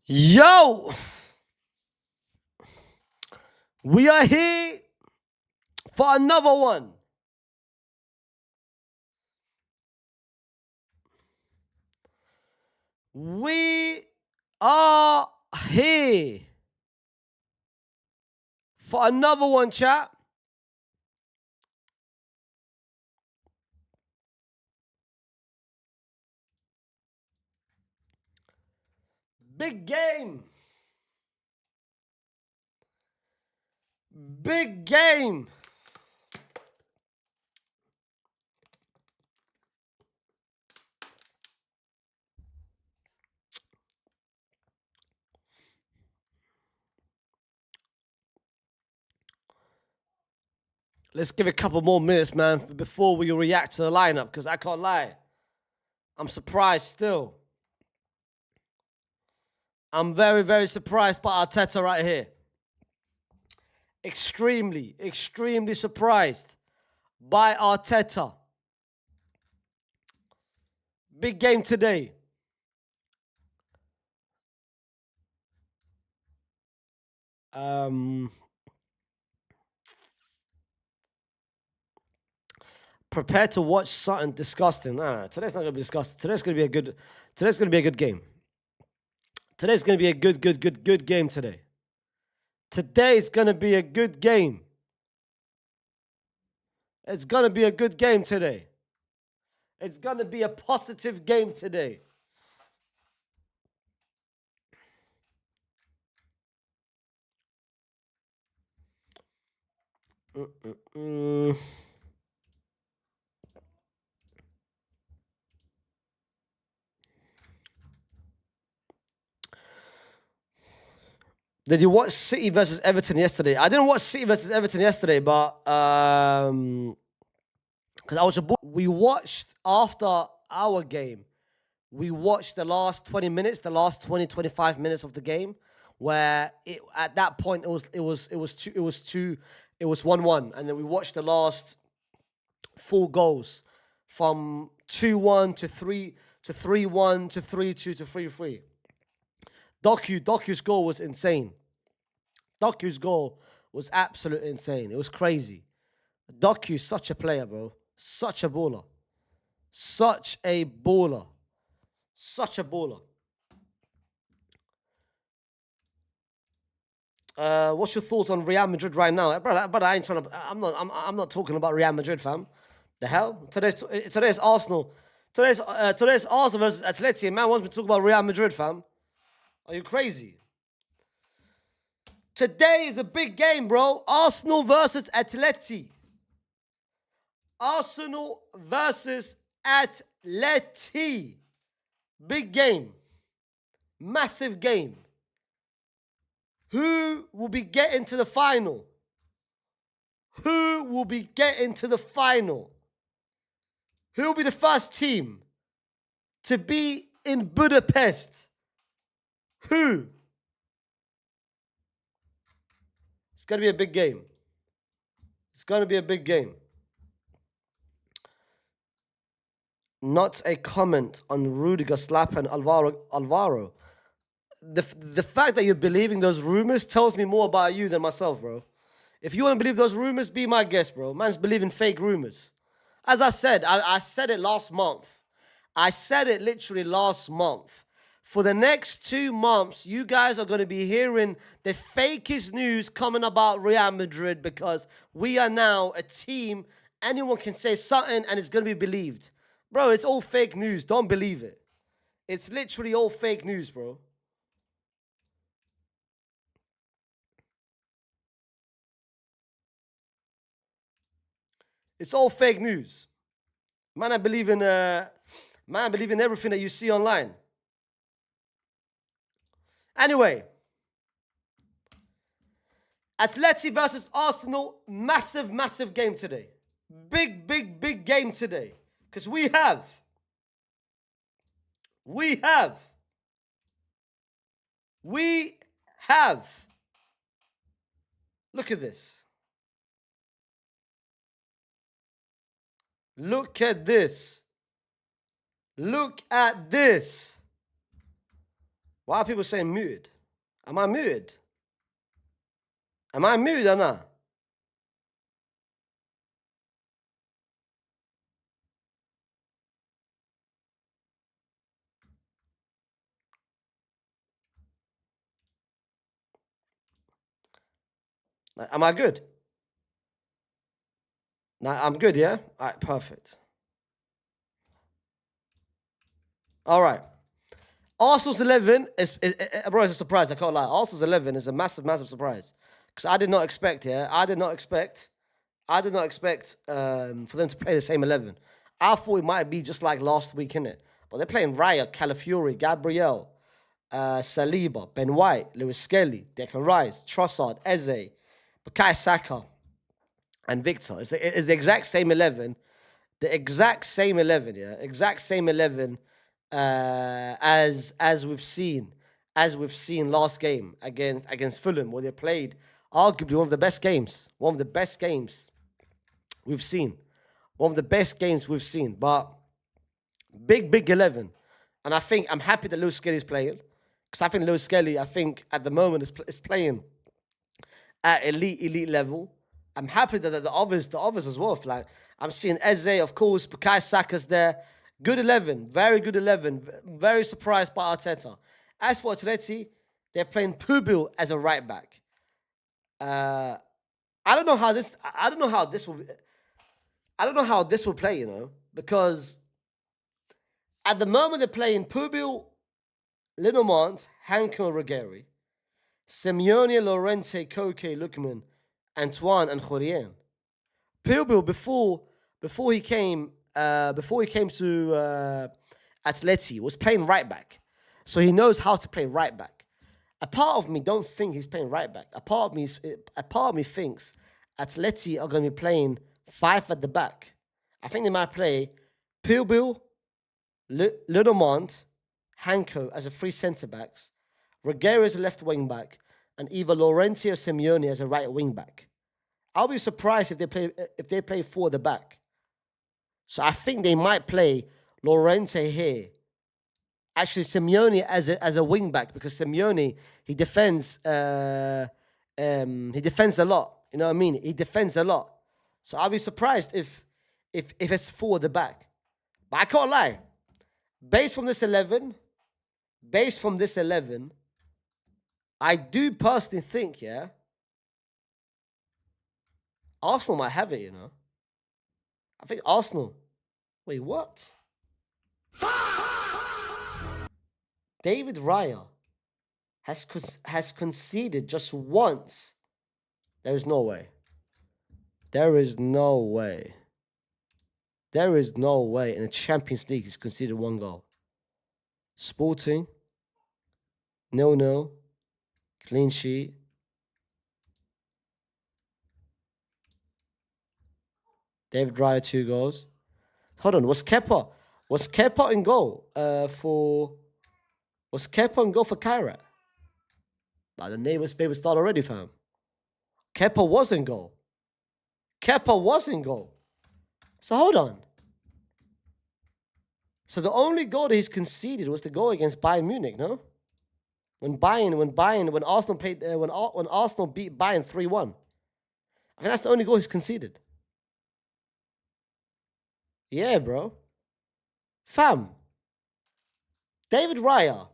Yo, we are here for another one. We are here for another one, chat. Big game. Big game. Let's give it a couple more minutes, man, before we react to the lineup, because I can't lie. I'm surprised still. I'm very, very surprised by Arteta right here. Extremely, extremely surprised by Arteta. Big game today. Prepare to watch something disgusting. Today's not gonna be disgusting. Today's gonna be a good. Today's gonna be a good game. Today's gonna be a good game today. Today's gonna be a good game. It's gonna be a good game today. It's gonna be a positive game today. Did you watch City versus Everton yesterday? I didn't watch City versus Everton yesterday, but because I was we watched after our game. We watched the last 20 minutes, the last 25 minutes of the game, where at that point it was 1-1, and then we watched the last 4 goals from 2-1 to 3-1 to 3-2 to 3-3. Doku's goal was insane. Doku's goal was absolutely insane. It was crazy. Doku's such a player, bro. Such a baller. Such a baller. Such a baller. What's your thoughts on Real Madrid right now, brother? I ain't trying to. I'm not talking about Real Madrid, fam. The hell? Today's Arsenal. Today's Arsenal versus Atletico. Man wants me to talk about Real Madrid, fam. Are you crazy? Today is a big game, bro. Arsenal versus Atleti. Arsenal versus Atleti. Big game. Massive game. Who will be getting to the final? Who will be getting to the final? Who will be the first team to be in Budapest? Who? It's going to be a big game. It's going to be a big game. Not a comment on Rudiger slapping Alvaro. The fact that you're believing those rumors tells me more about you than myself, bro. If you want to believe those rumors, be my guest, bro. Man's believing fake rumors. As I said, I said it last month. I said it literally last month. For the next 2 months, you guys are going to be hearing the fakest news coming about Real Madrid, because we are now a team. Anyone can say something and it's going to be believed. Bro, it's all fake news. Don't believe it. It's literally all fake news, bro. It's all fake news. Man, I believe in everything that you see online. Anyway, Atleti versus Arsenal, massive game today. Big game today. Because we have look at this. Look at this. Look at this. Why are people saying muted? Am I muted? Am I muted or not? Like, am I good? Now I'm good, yeah? All right, perfect. All right. Arsenal's 11 bro, it's a surprise. I can't lie. Arsenal's 11 is a massive, massive surprise. Because I did not expect, yeah? I did not expect for them to play the same 11. I thought it might be just like last week, innit? But they're playing Raya, Calafiori, Gabriel, Saliba, Ben White, Lewis Skelly, Declan Rice, Trossard, Eze, Bukayo Saka, and Victor. It's the exact same 11. The exact same 11, yeah? Exact same 11 as we've seen last game against Fulham, where they played arguably one of the best games. One of the best games we've seen. One of the best games we've seen. But big 11. And I think I'm happy that Lewis Skelly is playing. Because I think Lewis Skelly, at the moment, is playing at elite level. I'm happy that the others as well. Like, I'm seeing Eze, of course, Bukayo Saka's there. Good 11, very good 11. Very surprised by Arteta. As for Atleti, they're playing Pubil as a right back. I don't know how this. I don't know how this will. I don't know how this will play. Because at the moment they're playing Pubil, Linomont, Hanko, Ruggeri, Simeone, Lorente, Koke, Lukman, Antoine, and Jorien. Pubil before he came to Atleti was playing right back, so he knows how to play right back. A part of me don't think he's playing right back. A part of me thinks Atleti are going to be playing 5 at the back. I think they might play Pubil, Lenormand, Hanko as a 3 centre backs, Ruggeri as a left wing back, and either Lorente or Simeone as a right wing back. I'll be surprised if they play 4 at the back. So I think they might play Lorente here. Actually, Simeone as a wing back, because Simeone he defends a lot. You know what I mean? He defends a lot. So I'll be surprised if it's 4 at the back. But I can't lie. Based from this 11, I do personally think, yeah, Arsenal might have it, I think Arsenal. Wait, what? David Raya has conceded just once. There is no way. There is no way. There is no way in the Champions League he's conceded 1 goal. Sporting, 0-0, clean sheet. David Raya 2 goals. Hold on, was Kepa in goal Was Kepa in goal for Kyrat? Like, the neighbors baby start already, fam. Kepa was in goal. So hold on. So the only goal that he's conceded was the goal against Bayern Munich, no? When Arsenal played, when Arsenal beat Bayern 3-1. I think that's the only goal he's conceded. Yeah, bro. Fam. David Raya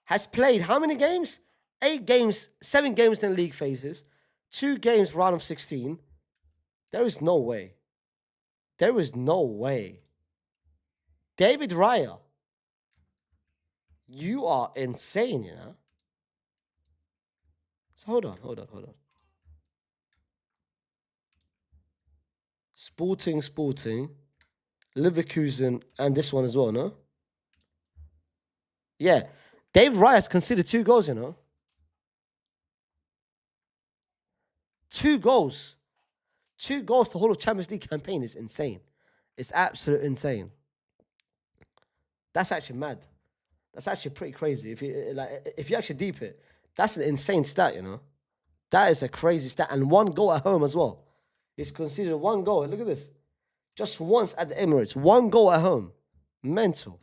has played how many games? 8 games, 7 games in the league phases, 2 games round of 16. There is no way. There is no way. David Raya, you are insane, So hold on. Sporting, Leverkusen, and this one as well, no? Yeah. David Raya has conceded 2 goals, 2 goals. 2 goals the whole of Champions League campaign is insane. It's absolutely insane. That's actually mad. That's actually pretty crazy. If you actually deep it, that's an insane stat, That is a crazy stat. And 1 goal at home as well. He's conceded 1 goal. Look at this. Just once at the Emirates. 1 goal at home. Mental.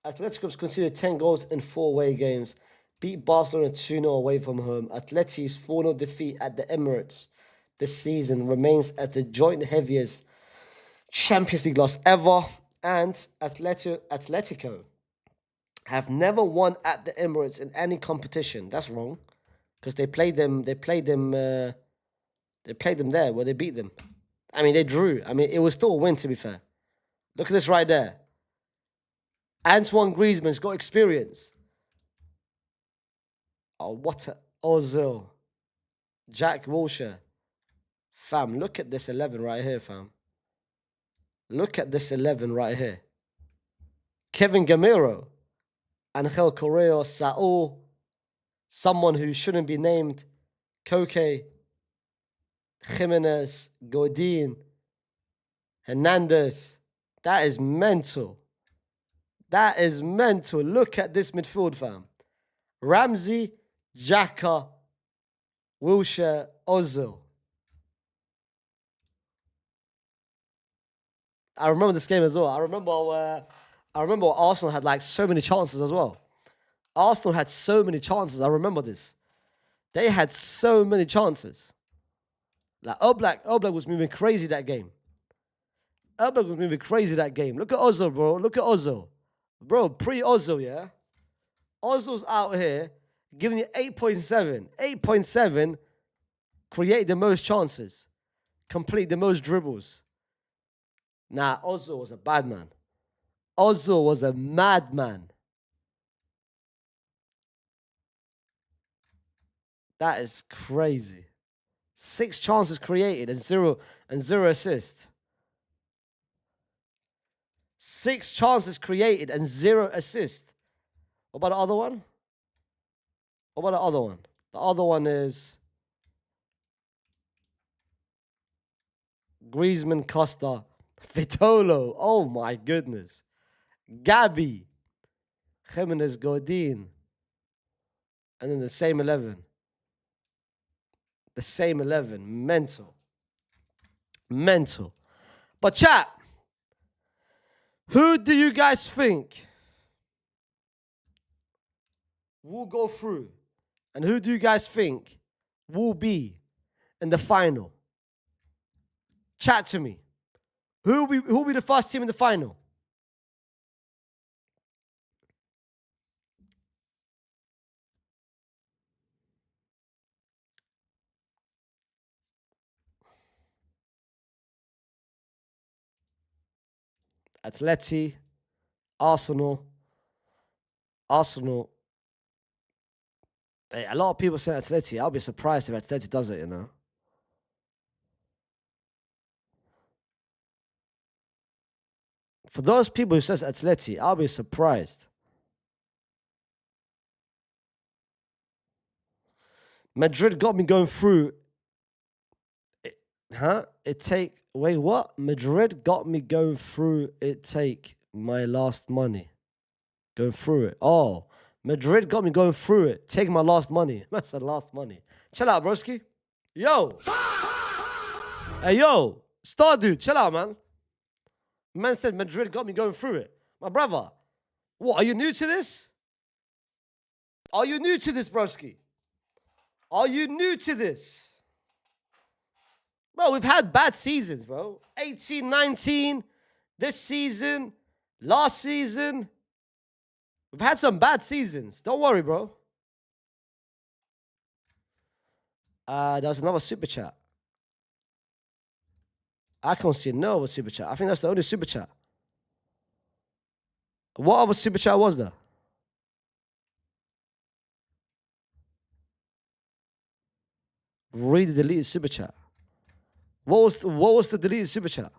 Atletico's conceded 10 goals in 4 away games. Beat Barcelona 2-0 away from home. Atleti's 4-0 defeat at the Emirates this season remains as the joint heaviest Champions League loss ever. And Atletico have never won at the Emirates in any competition. That's wrong, because they played them. They played them there where they beat them. I mean, they drew. I mean, it was still a win, to be fair. Look at this right there. Antoine Griezmann's got experience. Oh, what a Ozil. Jack Wilshere. Fam, look at this 11 right here, fam. Look at this 11 right here. Kevin Gamero. Angel Correa, Saul. Someone who shouldn't be named. Koke. Jimenez. Godin. Hernandez. That is mental. That is mental. Look at this midfield, fam. Ramsey, Xhaka, Wilshere, Ozil. I remember this game as well. I remember Arsenal had like so many chances as well. Arsenal had so many chances. I remember this. They had so many chances. Like Oblak was moving crazy that game. Oblak was moving crazy that game. Look at Ozil, bro. Look at Ozil. Bro, pre-Ozil, yeah? Ozil's out here giving you 8.7. 8.7, create the most chances. Complete the most dribbles. Nah, Ozil was a bad man. Ozil was a madman. That is crazy. 6 chances created and zero assists. 6 chances created and 0 assists. What about the other one? What about the other one? The other one is Griezmann, Costa, Vitolo. Oh my goodness. Gabi, Jimenez, Godin. And then the same 11. The same 11. Mental. Mental. But chat, who do you guys think will go through? And who do you guys think will be in the final? Chat to me. Who will be the first team in the final? Atleti, Arsenal. Arsenal. Hey, a lot of people say Atleti. I'll be surprised if Atleti does it, you know. For those people who says Atleti, I'll be surprised. Madrid got me going through. Wait, what? Madrid got me going through it take my last money. Going through it. Oh, Madrid got me going through it. Take my last money. I said last money. Chill out, broski. Yo. Hey, yo. Star dude, chill out, man. Man said Madrid got me going through it. My brother. What, are you new to this? Are you new to this, broski? Are you new to this? Bro, we've had bad seasons, bro. 18, 19, this season, last season. We've had some bad seasons. Don't worry, bro. There was another super chat. I can't see no other super chat. I think that's the only super chat. What other super chat was there? Read the deleted super chat. What was the deleted super chat?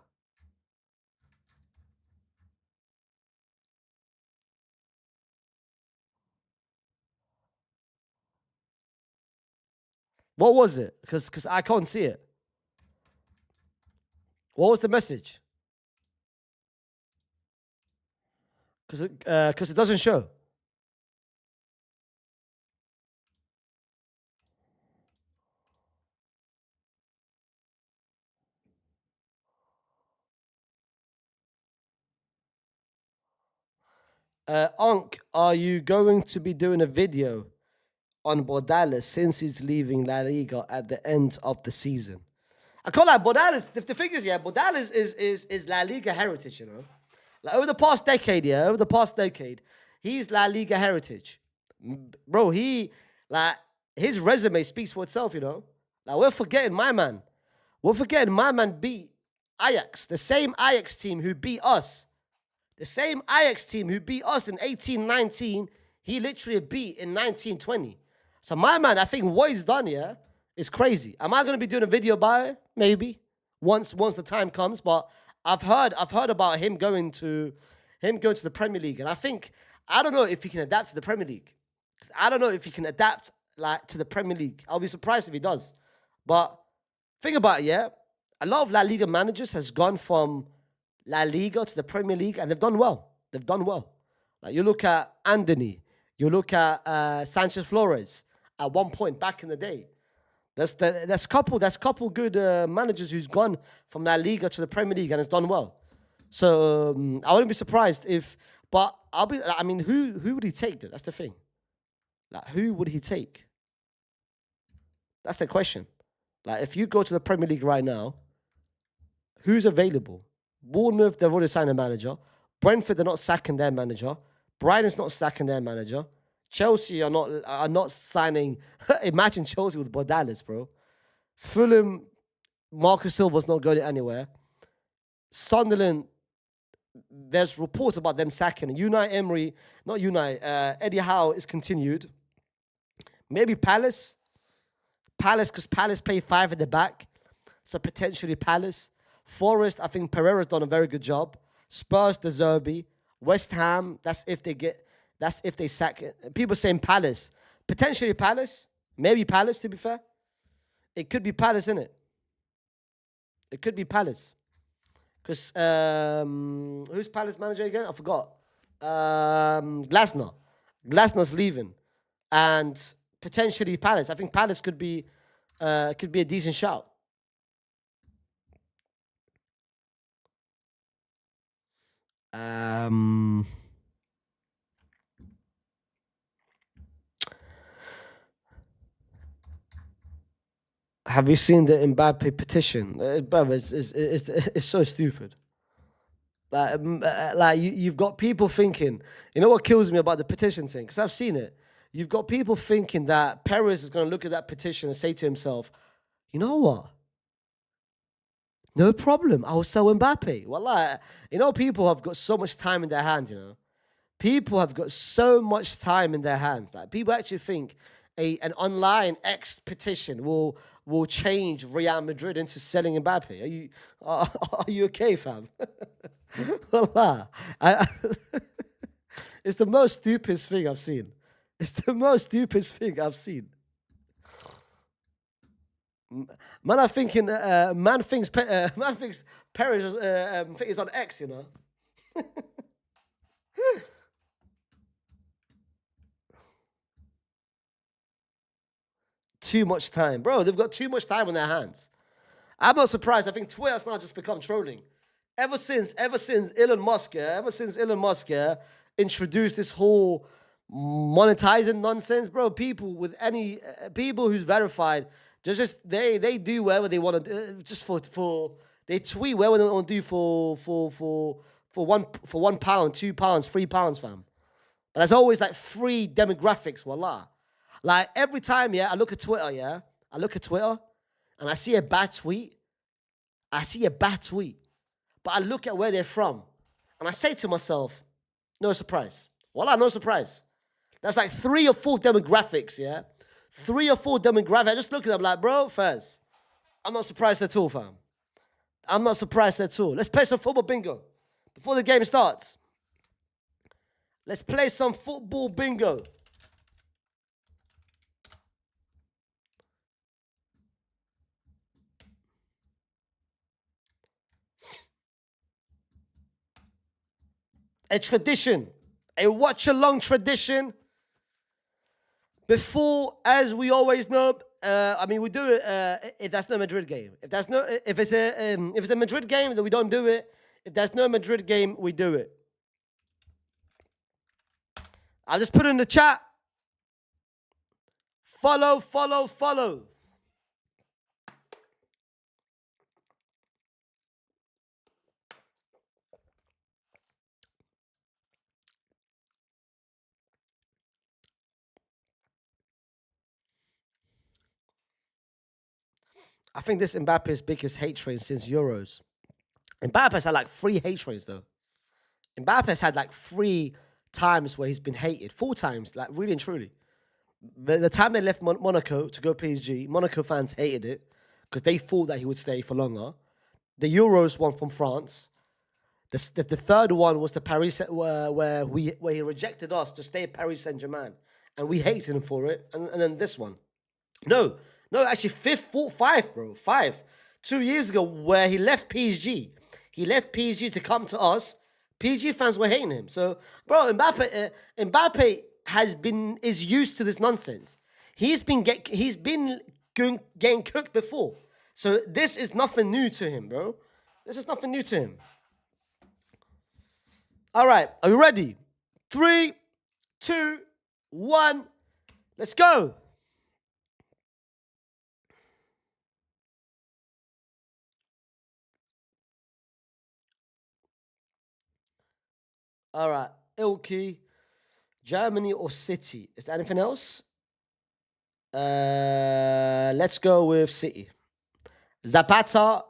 What was it? Because I can't see it. What was the message? Because it doesn't show. Unc, are you going to be doing a video on Bordales since he's leaving La Liga at the end of the season? I call that Bordales. The thing is, yeah, Bordales is La Liga heritage, you know. Like over the past decade, he's La Liga heritage. Bro, his resume speaks for itself, you know. Like we're forgetting my man. We're forgetting my man beat Ajax, the same Ajax team who beat us. The same Ajax team who beat us in 1819, he literally beat in 1920. So my man, I think what he's done here is crazy. Am I gonna be doing a video about it? Maybe. Once the time comes, but I've heard about him going to the Premier League. And I don't know if he can adapt to the Premier League. I don't know if he can adapt like to the Premier League. I'll be surprised if he does. But think about it, yeah. A lot of La Liga managers has gone from La Liga to the Premier League, and they've done well. They've done well. Like you look at Anthony, you look at Sanchez Flores. At one point back in the day, there's couple good managers who's gone from La Liga to the Premier League and has done well. So I wouldn't be surprised if, but I mean, who would he take? Though? That's the thing. Like, who would he take? That's the question. Like, if you go to the Premier League right now, who's available? Bournemouth, they've already signed a manager. Brentford, they're not sacking their manager. Brighton's not sacking their manager. Chelsea are not signing. Imagine Chelsea with Bordales, bro. Fulham, Marcus Silva's not going anywhere. Sunderland, there's reports about them sacking. Eddie Howe is continued. Maybe Palace, because Palace pay 5 at the back. So potentially Palace. Forest, I think Pereira's done a very good job. Spurs, De Zerbi. West Ham, that's if they sack it. People saying Palace. Potentially Palace. Maybe Palace, to be fair. It could be Palace, innit? It could be Palace. Because, who's Palace manager again? I forgot. Glasner. Glasner's leaving. And potentially Palace. I think Palace could be a decent shout. Have you seen the Mbappe petition? Brother, it's so stupid. Like you've got people thinking, you know what kills me about the petition thing? Because I've seen it. You've got people thinking that Perez is going to look at that petition and say to himself, you know what? No problem. I'll sell Mbappe. Well, you know, people have got so much time in their hands, you know. People have got so much time in their hands. Like people actually think an online X petition will change Real Madrid into selling Mbappe. Are you okay, fam? Wallah. It's the most stupidest thing I've seen. It's the most stupidest thing I've seen. Man, I'm thinking, man thinks Perez is on X, you know. Too much time, bro. They've got too much time on their hands. I'm not surprised. I think Twitter's now just become trolling. Ever since Elon Musk introduced this whole monetizing nonsense, bro. People with any people who's verified, they do whatever they want to do, just for they tweet whatever they want to do for £1, £2, £3, fam. But there's always like free demographics, wallah. Like every time, I look at Twitter, and I see a bad tweet. But I look at where they're from, and I say to myself, no surprise. Wallah, no surprise. That's like 3 or 4 demographics, 3 or 4 demographics. I just look at them like, bro, Fez, I'm not surprised at all, fam. I'm not surprised at all. Let's play some football bingo before the game starts. Let's play some football bingo. A tradition, a watch-along tradition. Before, as we always know, we do it if there's no Madrid game. If it's a Madrid game, then we don't do it. If there's no Madrid game, we do it. I'll just put it in the chat. Follow, follow, follow. I think this Mbappe's biggest hate train since Euros. Mbappe's had like 3 hate trains though. Mbappe's had like 3 times where he's been hated. 4 times, like really and truly. The time they left Monaco to go PSG, Monaco fans hated it because they thought that he would stay for longer. The Euros one from France. The third one was the Paris where he rejected us to stay at Paris Saint-Germain, and we hated him for it. And then this one, no, actually 5, bro, 5. 2 years ago where he left PSG, to come to us. PSG fans were hating him. So, bro, Mbappe is used to this nonsense. He's been getting cooked before. So this is nothing new to him, bro. This is nothing new to him. All right, are you ready? 3, 2, 1, let's go. All right, Ilky, Germany or City? Is there anything else? Let's go with City. Zapata,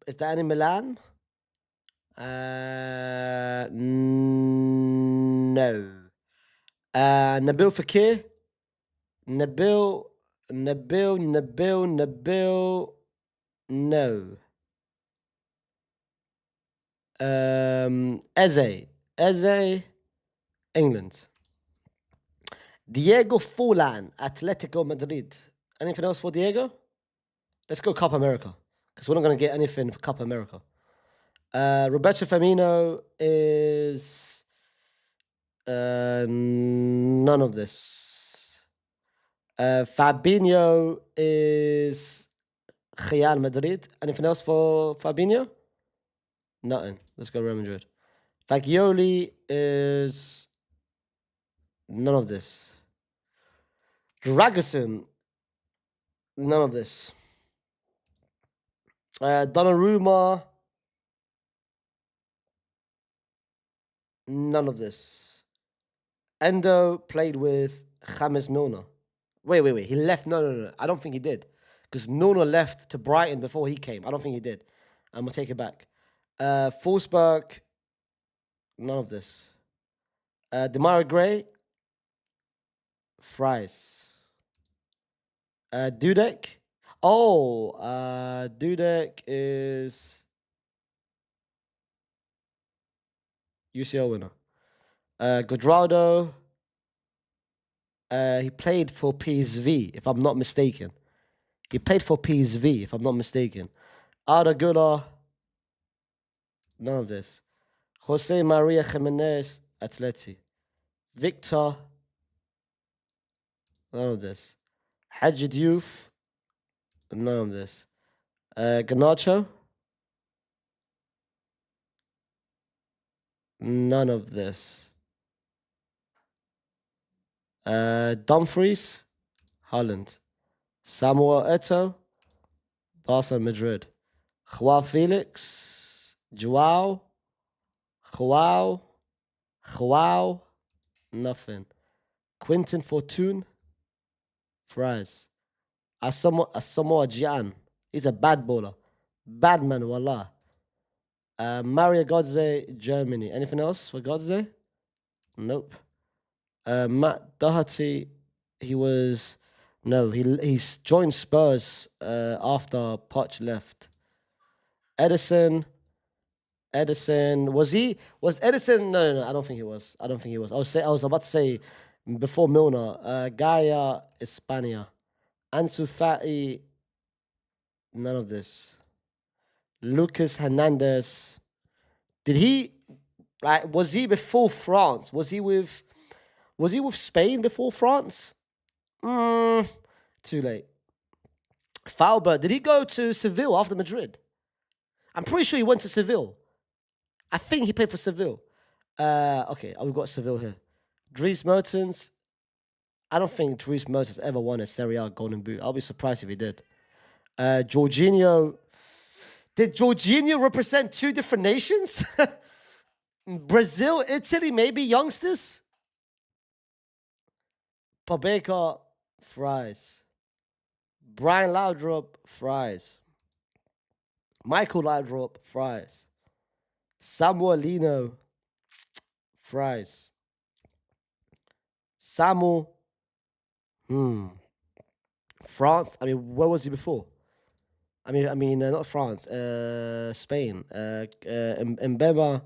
is there any Milan? No. Nabil Fekir? Nabil, no. Eze, England. Diego Forlan, Atletico Madrid. Anything else for Diego? Let's go Copa America, because we're not going to get anything for Copa America. Roberto Firmino is none of this. Fabinho is Real Madrid. Anything else for Fabinho? Nothing. Let's go Real Madrid. Fagioli is none of this. Dragusin, none of this. Donnarumma, none of this. Endo played with James Milner. Wait. He left. No. I don't think he did. Because Milner left to Brighton before he came. I don't think he did. I'm going to take it back. Forsberg, none of this. Demarai Gray, Fries. Dudek. Dudek is UCL winner. Guadrado, he played for PSV, if I'm not mistaken. Arda Güler, none of this. Jose Maria Jimenez, Atleti. Victor, none of this. Hadji Diouf, none of this. Garnacho, none of this. Dumfries, Holland. Samuel Eto'o, Barca Madrid. Joao Felix, Joao, nothing. Quinton Fortune, Fries. Asamoah Gyan, he's a bad bowler. Bad man, wallah. Mario Godze, Germany. Anything else for Godze? Nope. Matt Doherty, he's joined Spurs after Poch left. Edison, was Edison? No, I don't think he was. I was about to say before Milner, Gaia Espana. Ansu Fati, none of this. Lucas Hernandez, was he before France? Was he with Spain before France? Too late. Faubert, did he go to Seville after Madrid? I'm pretty sure he went to Seville. I think he played for Seville. Okay, we've got Seville here. Dries Mertens. I don't think Dries Mertens ever won a Serie A Golden Boot. I'll be surprised if he did. Jorginho. Did Jorginho represent two different nations? Brazil, Italy, maybe youngsters? Pabeka, fries. Brian Laudrup, fries. Michael Laudrup, fries. Samuel Lino, fries. Samu, France. I mean, where was he before? Not France. Spain. Mbema.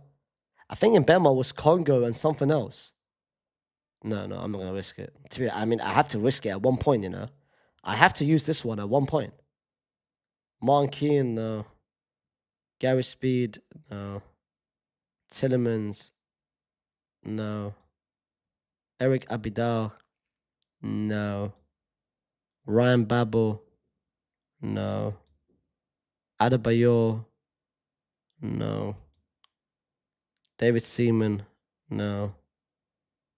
I think Mbema was Congo and something else. No, I'm not gonna risk it. I have to risk it at one point. I have to use this one at one point. Martin Keane, no. Gary Speed, no. Tillemans, no. Eric Abidal, no. Ryan Babel, no. Adebayor, no. David Seaman, no.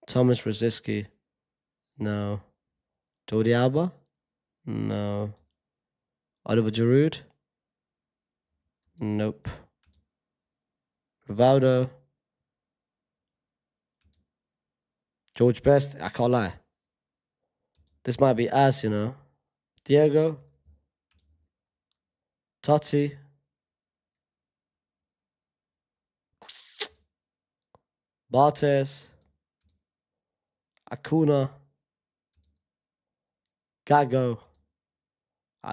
Thomas Rosicky, no. Jordi Alba, no. Oliver Giroud, nope. Rivaldo, George Best, I can't lie. This might be ass, Diego, Totti, Bartes, Acuna, Gago.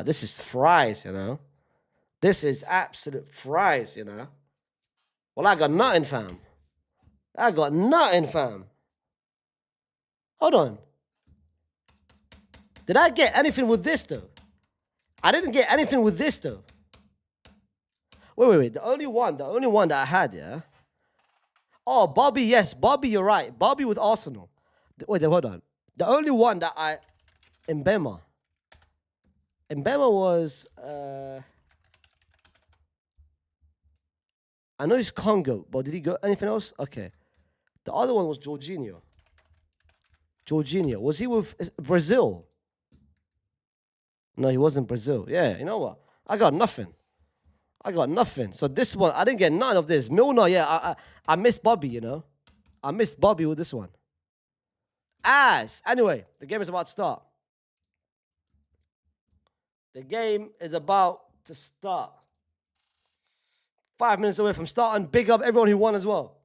This is fries, This is absolute fries, Well, I got nothing, fam. Hold on. Did I get anything with this, though? I didn't get anything with this, though. Wait. The only one that I had, yeah? Oh, Bobby, yes. Bobby, you're right. Bobby with Arsenal. Wait, hold on. The only one that Mbema. Mbema was, I know he's Congo, but did he go anything else? Okay. The other one was Jorginho. Was he with Brazil? No, he wasn't Brazil. Yeah, you know what? I got nothing. So this one, I didn't get none of this. Milner, yeah, I missed Bobby, I missed Bobby with this one. Anyway, the game is about to start. The game is about to start. 5 minutes away from starting. Big up everyone who won as well.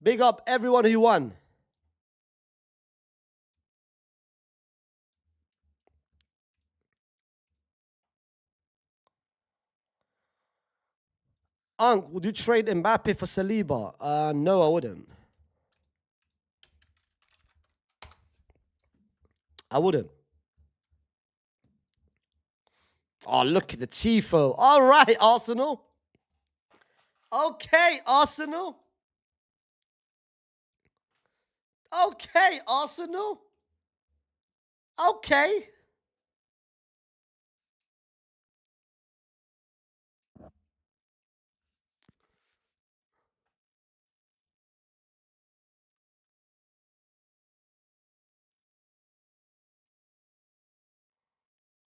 Big up everyone who won. Unc, would you trade Mbappe for Saliba? No, I wouldn't. Oh, look at the Tifo. All right, Arsenal. Okay, Arsenal. Okay.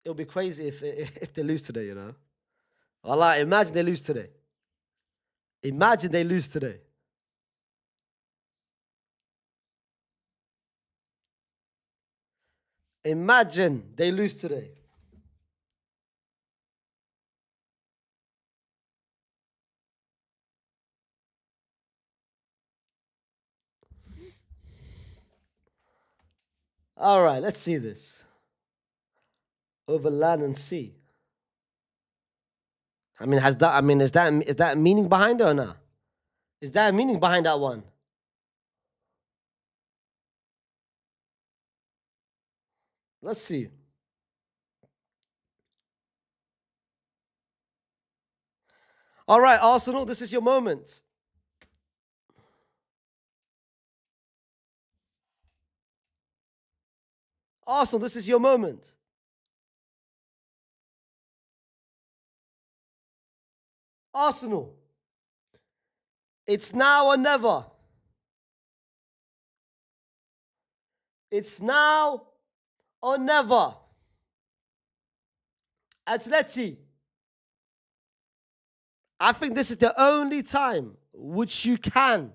It'll be crazy if they lose today, Allah, imagine they lose today. Imagine they lose today. Imagine they lose today. All right, let's see this. Over land and sea. Is that meaning behind it or not? Is that a meaning behind that one? Let's see. All right, Arsenal, this is your moment. Arsenal, this is your moment. Arsenal, it's now or never. It's now or never. Atleti, I think this is the only time which you can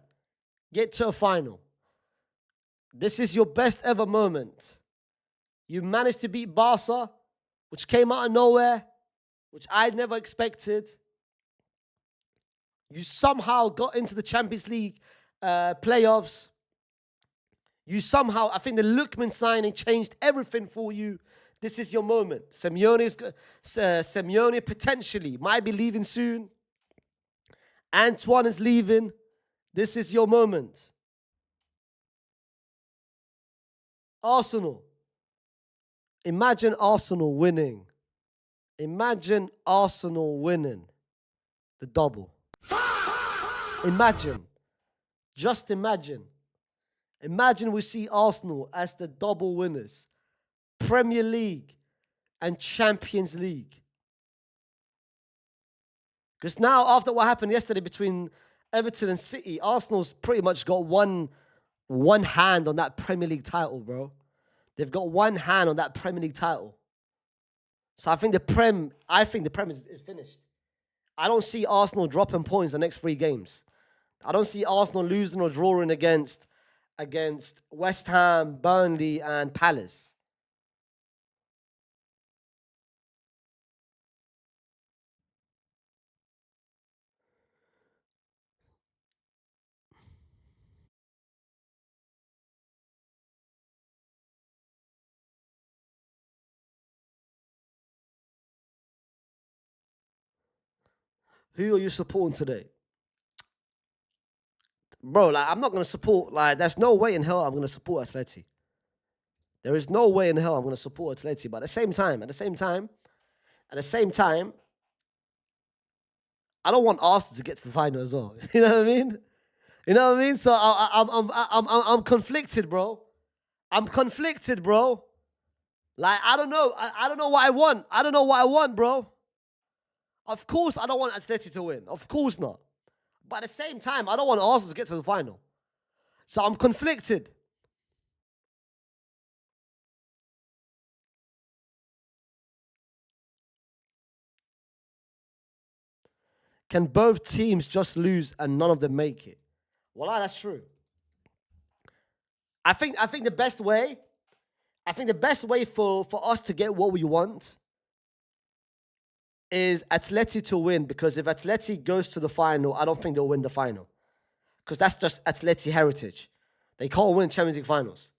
get to a final. This is your best ever moment. You managed to beat Barca, which came out of nowhere, which I never expected. You somehow got into the Champions League playoffs. You somehow, I think the Lookman signing changed everything for you. This is your moment. Simeone potentially might be leaving soon. Antoine is leaving. This is your moment. Arsenal. Imagine Arsenal winning. Imagine Arsenal winning the double. Imagine. Just imagine. Imagine we see Arsenal as the double winners. Premier League and Champions League. Because now, after what happened yesterday between Everton and City, Arsenal's pretty much got one hand on that Premier League title, bro. They've got one hand on that Premier League title. So I think the Prem is finished. I don't see Arsenal dropping points the next 3 games. I don't see Arsenal losing or drawing against West Ham, Burnley, and Palace. Who are you supporting today? Bro, like, I'm not going to support, like, there's no way in hell I'm going to support Atleti. There is no way in hell I'm going to support Atleti. But at the same time, I don't want Arsenal to get to the final as well. You know what I mean? You know what I mean? So I'm conflicted, bro. I'm conflicted, bro. Like, I don't know. I don't know what I want. I don't know what I want, bro. Of course, I don't want Atleti to win. Of course not. But at the same time, I don't want Arsenal to get to the final. So I'm conflicted. Can both teams just lose and none of them make it? Well, that's true. I think the best way, for us to get what we want is Atleti to win, because if Atleti goes to the final, I don't think they'll win the final. Because that's just Atleti heritage. They can't win Champions League finals.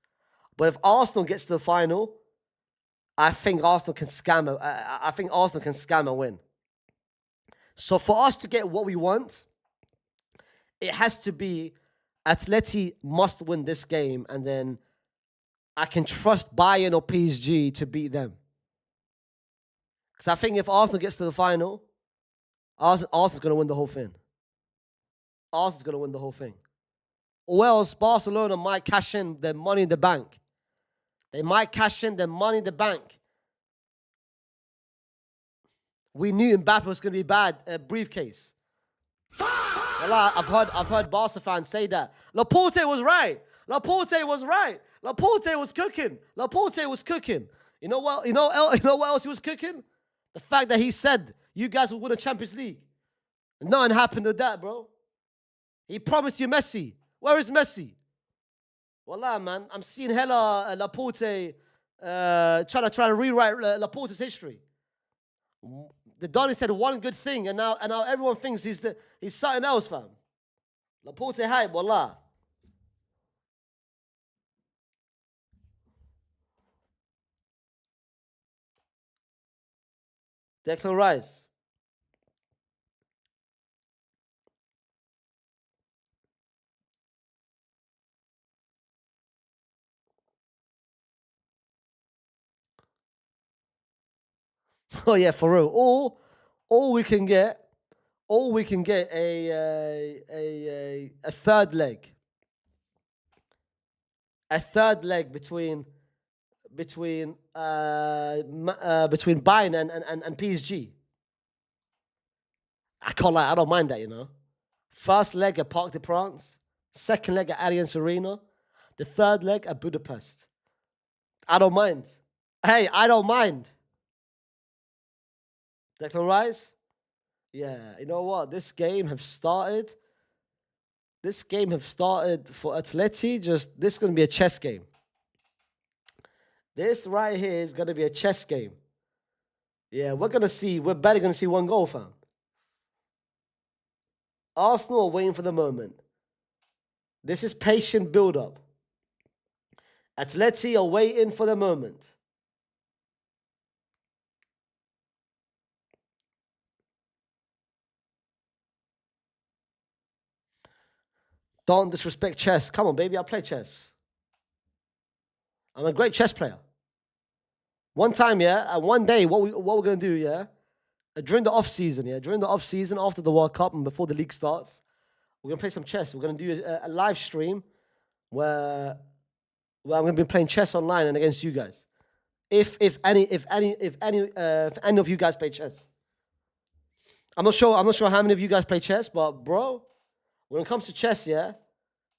But if Arsenal gets to the final, I think Arsenal can scam and win. So for us to get what we want, it has to be Atleti must win this game, and then I can trust Bayern or PSG to beat them. Because I think if Arsenal gets to the final, Arsenal's going to win the whole thing. Arsenal's going to win the whole thing. Or else Barcelona might cash in their money in the bank. They might cash in their money in the bank. We knew Mbappe was going to be bad at briefcase. Well, I've heard Barca fans say that. Laporte was right. Laporte was cooking. You know what? You know what else he was cooking? The fact that he said you guys will win a Champions League. Nothing happened to that, bro. He promised you Messi. Where is Messi? Wallah, man, I'm seeing hella Laporte trying to rewrite Laporte's history. The Donny said one good thing, and now everyone thinks he's something else, fam. Laporte hype, wallah. Declan Rice. Oh yeah, for real. Or we can get a third leg. A third leg between Bayern and PSG. I can't lie, I don't mind that, you know. First leg at Parc des Princes, second leg at Allianz Arena, the third leg at Budapest. I don't mind. Hey, I don't mind. Declan Rice? Yeah, you know what? This game have started. This game have started for Atleti. Just this is gonna be a chess game. This right here is gonna be a chess game. Yeah, we're gonna see. We're barely gonna see one goal, fam. Arsenal are waiting for the moment. This is patient build-up. Atleti are waiting for the moment. Don't disrespect chess. Come on, baby. I play chess. I'm a great chess player. One time, yeah, and one day, what we're gonna do, yeah, during the off season, yeah, during the off season after the World Cup and before the league starts, we're gonna play some chess. We're gonna do a live stream where I'm gonna be playing chess online and against you guys. If any of you guys play chess. I'm not sure how many of you guys play chess, but bro, when it comes to chess, yeah,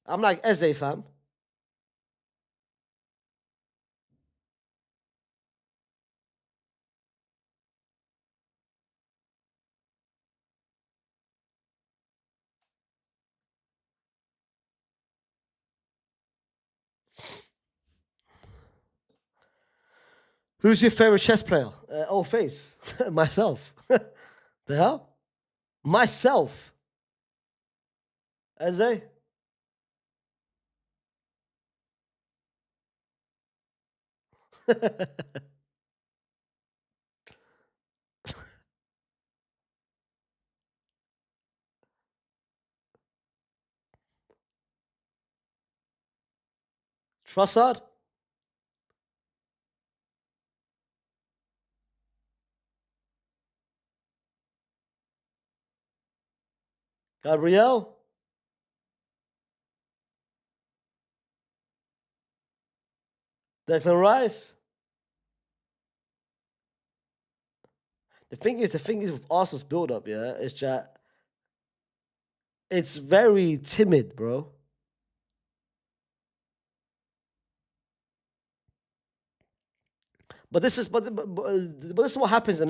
I'm like Eze, fam. Who's your favorite chess player? Face. Myself. The hell? Myself. Eze? Trossard? Gabriel? Declan Rice? The thing is with Arsenal's build up, yeah, it's that it's very timid, bro. But this is what happens in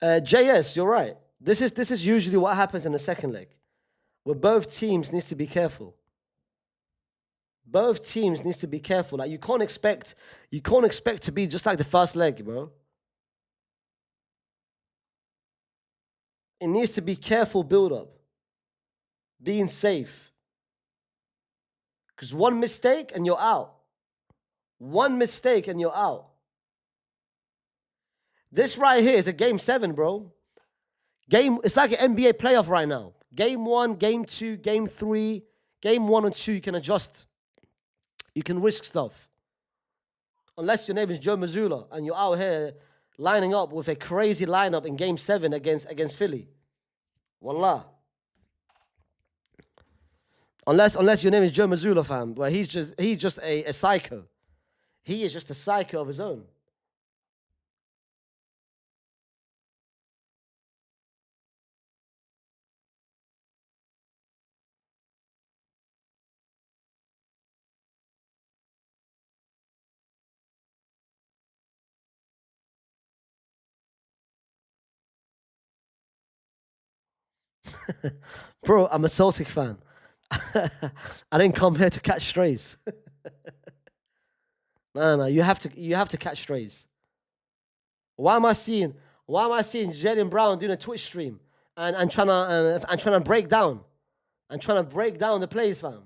JS. You're right. This is usually what happens in the second leg, where both teams needs to be careful. Both teams needs to be careful. Like you can't expect to be just like the first leg, bro. It needs to be careful build up, being safe. Because one mistake and you're out. One mistake and you're out. This right here is a game 7, bro. It's like an NBA playoff right now. Game 1, game 2, game 3, game 1 and 2, you can adjust. You can risk stuff. Unless your name is Joe Mazzulla and you're out here lining up with a crazy lineup in game 7 against Philly. Wallah. Unless your name is Joe Mazzulla, fam, where he's just a psycho. He is just a psycho of his own. Bro, I'm a Celtic fan. I didn't come here to catch strays. No. You have to catch strays. Why am I seeing Jalen Brown doing a Twitch stream and trying to break down the plays, fam?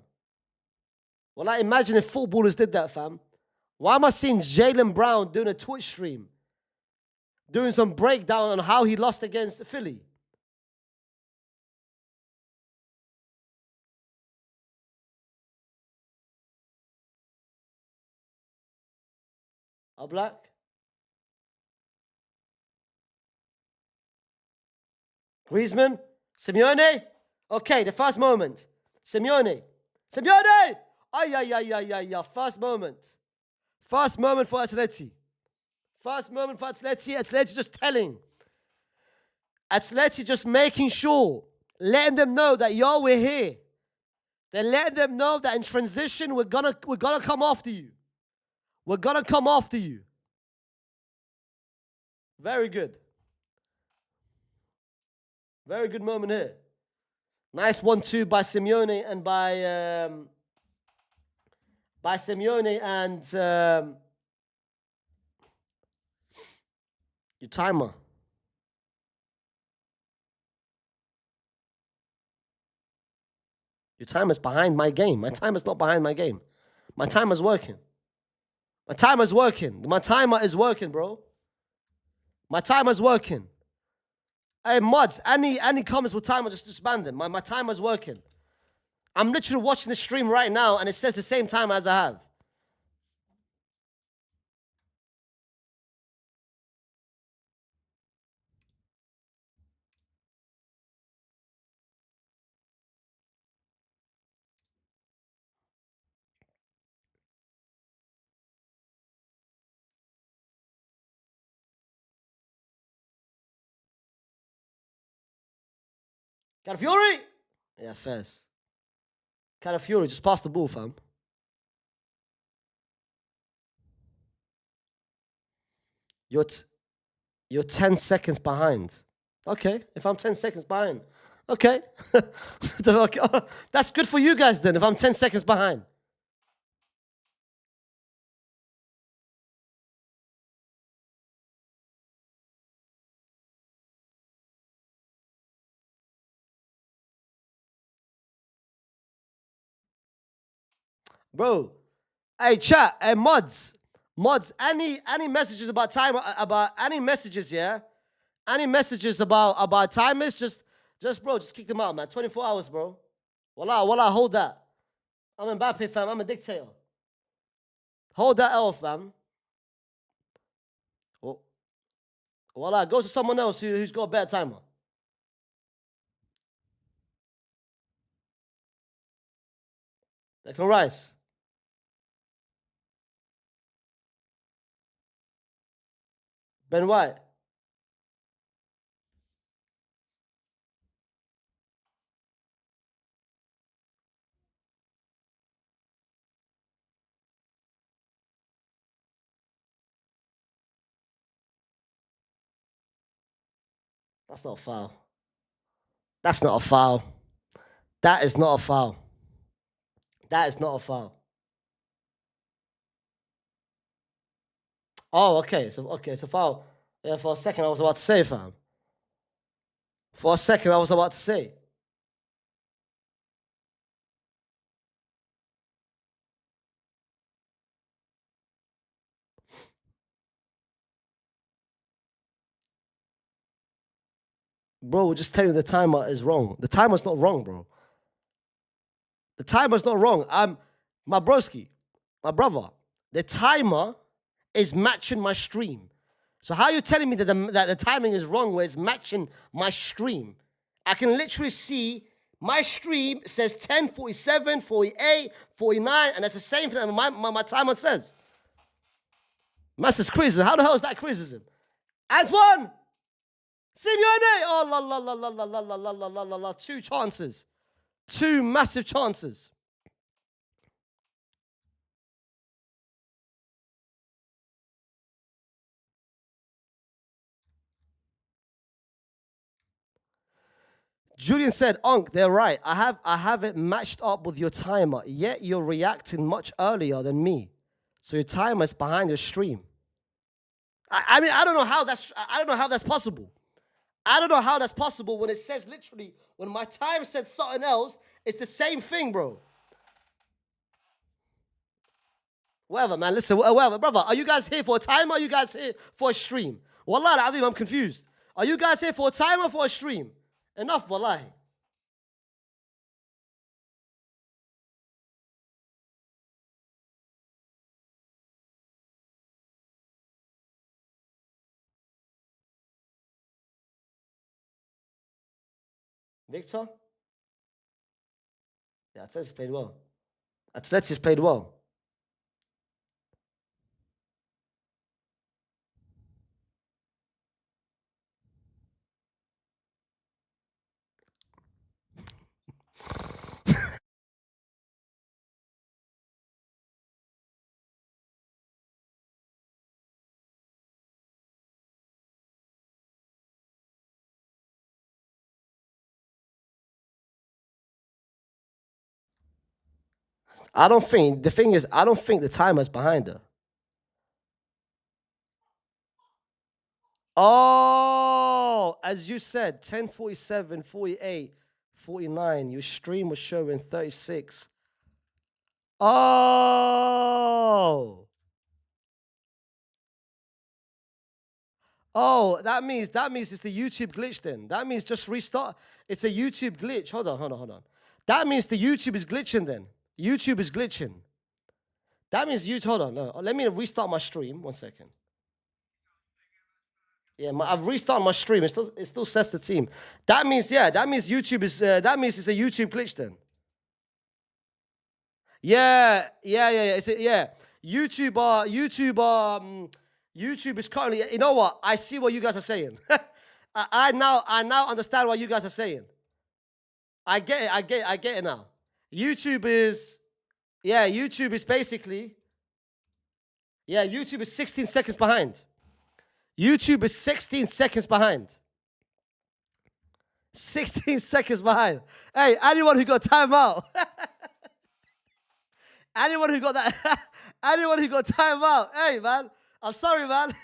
Well, I imagine if footballers did that, fam. Why am I seeing Jalen Brown doing a Twitch stream, doing some breakdown on how he lost against Philly? Are black? Griezmann? Simeone? Okay, the first moment. Simeone! Ay, ay, ay, ay, ay, ay. First moment. First moment for Atleti. First moment for Atleti. Atleti just telling. Atleti just making sure. Letting them know that, yo, we're here. They're letting them know that in transition, we're gonna come after you. We're gonna come after you. Very good. Very good moment here. Nice 1-2 by Simeone and by Simeone and your timer. Your timer's behind my game. My timer's not behind my game. My timer's working. My timer's working. My timer is working, bro. My timer's working. Hey, mods, any comments with timer, just ban them. My timer's working. I'm literally watching the stream right now, and it says the same time as I have. Calafiori? Yeah, first. Calafiori, just pass the ball, fam. You're 10 seconds behind. Okay, if I'm 10 seconds behind. Okay. That's good for you guys then, if I'm 10 seconds behind. Bro, hey, chat, hey, mods, any messages about time, about any messages, yeah? Any messages about timers, just bro, just kick them out, man. 24 hours, bro. Wallah, hold that. I'm Mbappe, fam. I'm a dictator. Hold that elf, fam. Wallah, go to someone else who's got a better timer. Declan Rice. Ben White. That's not a foul. That's not a foul. That is not a foul. That is not a foul. Oh, okay. So it's a foul. Yeah, for a second I was about to say, fam. For a second I was about to say. Bro, we're just telling you the timer is wrong. The timer's not wrong, bro. The timer's not wrong. My broski, my brother. The timer is matching my stream. So how are you telling me that the timing is wrong where it's matching my stream? I can literally see my stream says 10, 47, 48, 49, and that's the same thing that my timer says. Master's criticism. How the hell is that criticism? Antoine! Simeone! Oh, la, la, la, la, la, la, la, la, la, la, la, la. 2 chances. 2 massive chances. Julian said, Unc, they're right. I have it matched up with your timer, yet you're reacting much earlier than me. So your timer's behind your stream. I mean, I don't know how that's possible. I don't know how that's possible when it says literally, when my time said something else, it's the same thing, bro. Whatever, man. Listen, whatever. Brother, are you guys here for a timer or are you guys here for a stream? Wallah, I'm confused. Are you guys here for a timer or for a stream? Enough, wallahi. Victor? Yeah, Atleti's played well. Atleti's played well. I don't think the thing is I don't think the timer's behind her. Oh, as you said, 10:47, 48, 49. Your stream was showing 36. Oh. Oh, that means it's the YouTube glitch then. That means just restart. It's a YouTube glitch. Hold on. That means the YouTube is glitching then. YouTube is glitching. That means you hold on. No, let me restart my stream. 1 second. Yeah, I've restarted my stream. It still says the team. That means That means YouTube is. That means it's a YouTube glitch then. Yeah. YouTube is currently. You know what? I see what you guys are saying. I now understand what you guys are saying. I get it. I get it now. YouTube is. Yeah, YouTube is basically. Yeah, YouTube is 16 seconds behind. YouTube is 16 seconds behind. 16 seconds behind. Hey, anyone who got time out. anyone who got that. anyone who got time out. Hey, man. I'm sorry, man.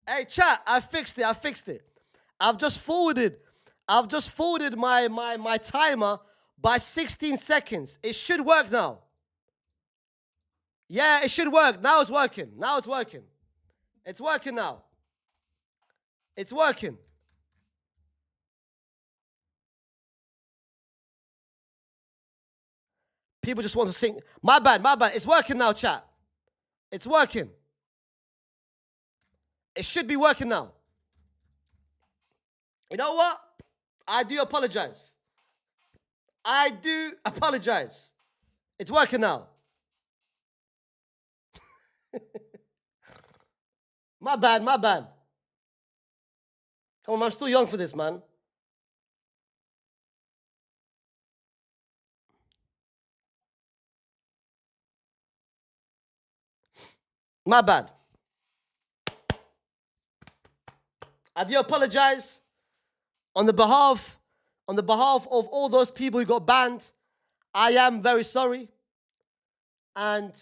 Hey, chat. I fixed it. I've just forwarded. my timer by 16 seconds. It should work now. Yeah, it should work. Now it's working. It's working now. It's working. People just want to sing. My bad. It's working now, chat. It's working. It should be working now. You know what? I do apologize. It's working now. My bad. Come on, I'm still young for this, man. My bad. I do apologize on the behalf of all those people who got banned. I am very sorry. And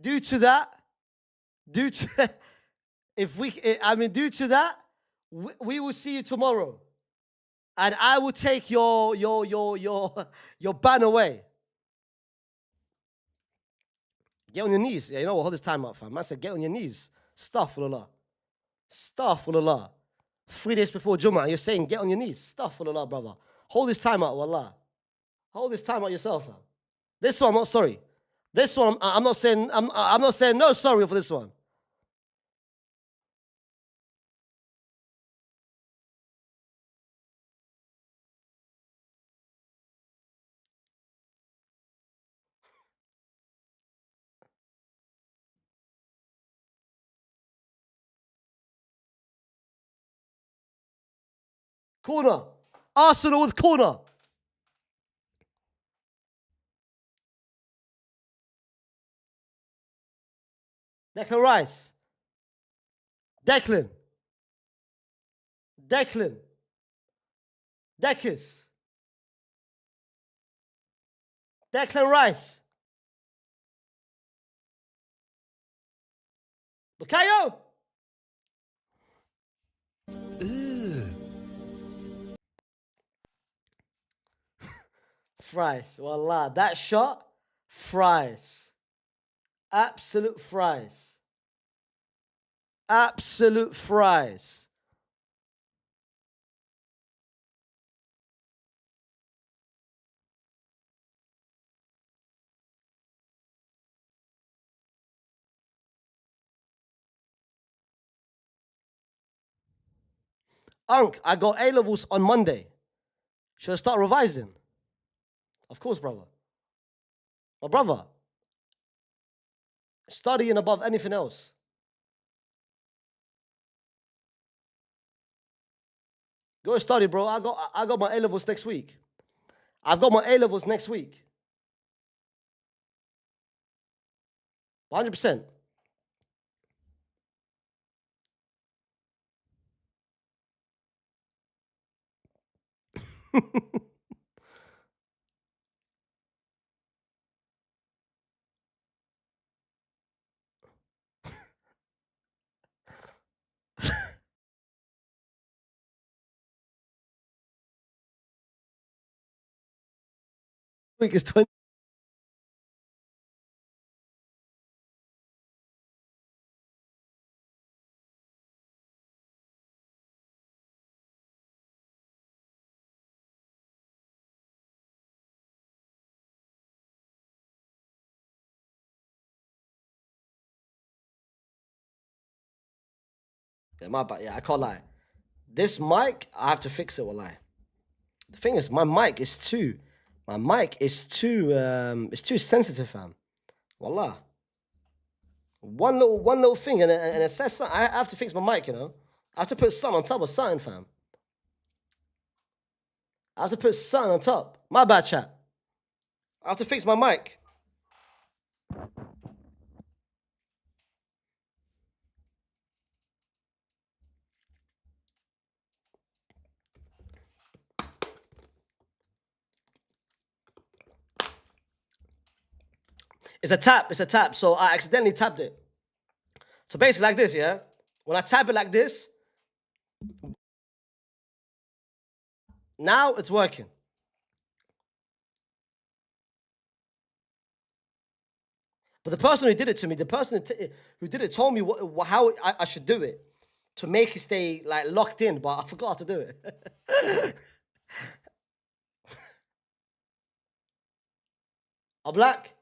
due to that, due to we will see you tomorrow. And I will take your ban away. Get on your knees. Yeah, you know what? Hold this time up, fam. Man said, get on your knees. Astaghfirullah. 3 days before Jummah, you're saying, get on your knees. Astaghfirullah, brother. Hold this time out, wallah. Hold this time out yourself, fam. This one, I'm not sorry. This one, I'm not saying no sorry for this one. Corner. Arsenal with corner. Declan Rice. Declan. Deckers. Declan Rice. Bukayo. Fries. Wallah. That shot. Fries. Absolute fries. Absolute fries. Unc, I got A-levels on Monday. Should I start revising? Of course, brother. My brother. Studying above anything else. Go study, bro. I got my A levels next week. I've got my A levels next week. 100%. Week is 20. Yeah, my bad. Yeah, I can't lie. This mic, I have to fix it. Lie. The thing is, my mic is too it's too sensitive, fam. Wallah. One little thing, and it says something. I have to fix my mic, you know. I have to put something on top of something, fam. I have to put something on top. My bad, chat. I have to fix my mic. It's a tap. It's a tap. So I accidentally tapped it. So basically, like this, yeah. When I tap it like this, now it's working. But the person who did it to me, the person who did it told me how I should do it to make it stay like locked in, but I forgot how to do it. A black.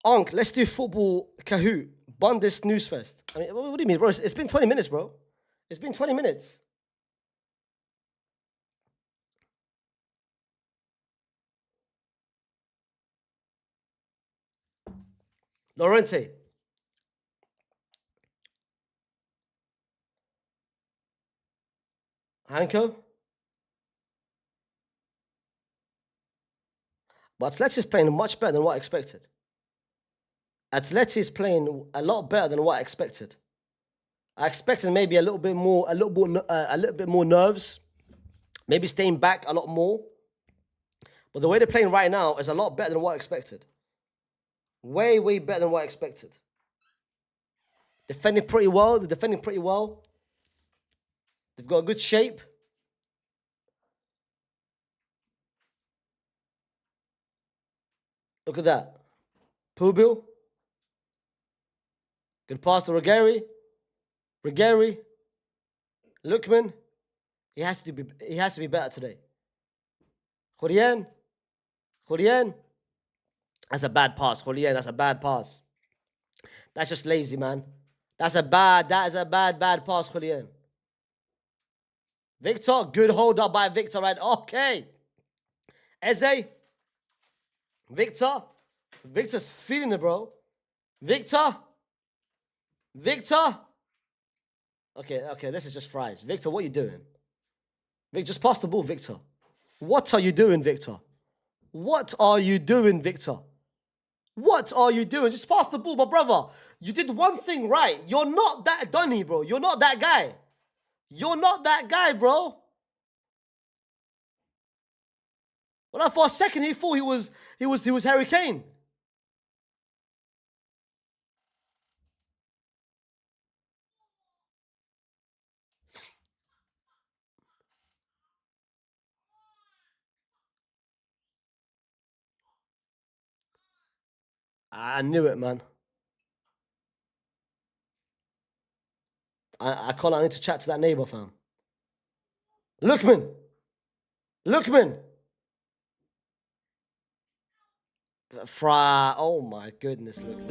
Onk, let's do football Kahoot. Bundes Newsfest. I mean, what do you mean, bro? It's been 20 minutes, bro. It's been 20 minutes. Lorente. Hanko. But Atleti is playing much better than what I expected. Atleti is playing a lot better than what I expected. I expected maybe a little bit more nerves, maybe staying back a lot more. But the way they're playing right now is a lot better than what I expected. Way, way better than what I expected. Defending pretty well. They're defending pretty well. They've got a good shape. Look at that. Pubil. Good pass to Ruggieri. Lookman. He has to be better today. Jorien. That's a bad pass. Jorien, that's a bad pass. That's just lazy, man. That is a bad pass, Jorien. Victor, good hold up by Victor, right? Okay. Eze. Victor's feeling it, bro. Victor. Okay, this is just fries. Victor, what are you doing? Victor, just pass the ball, Victor. What are you doing, Victor? What are you doing? Just pass the ball, my brother. You did one thing right. You're not that dunny, bro. You're not that guy, bro. Well, for a second, he thought he was Harry Kane. I knew it, man. I need to chat to that neighbor, fam. Lookman. Oh my goodness, look.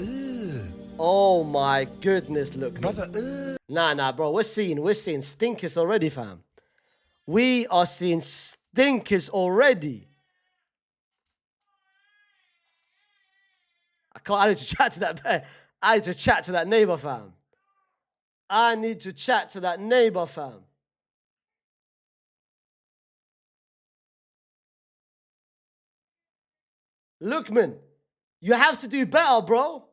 Oh my goodness, look. Brother, Nah, bro. We're seeing stinkers already, fam. We are seeing stinkers already. I need to chat to that bear. I need to chat to that neighbor, fam. I need to chat to that neighbor, fam. Lookman, you have to do better, bro.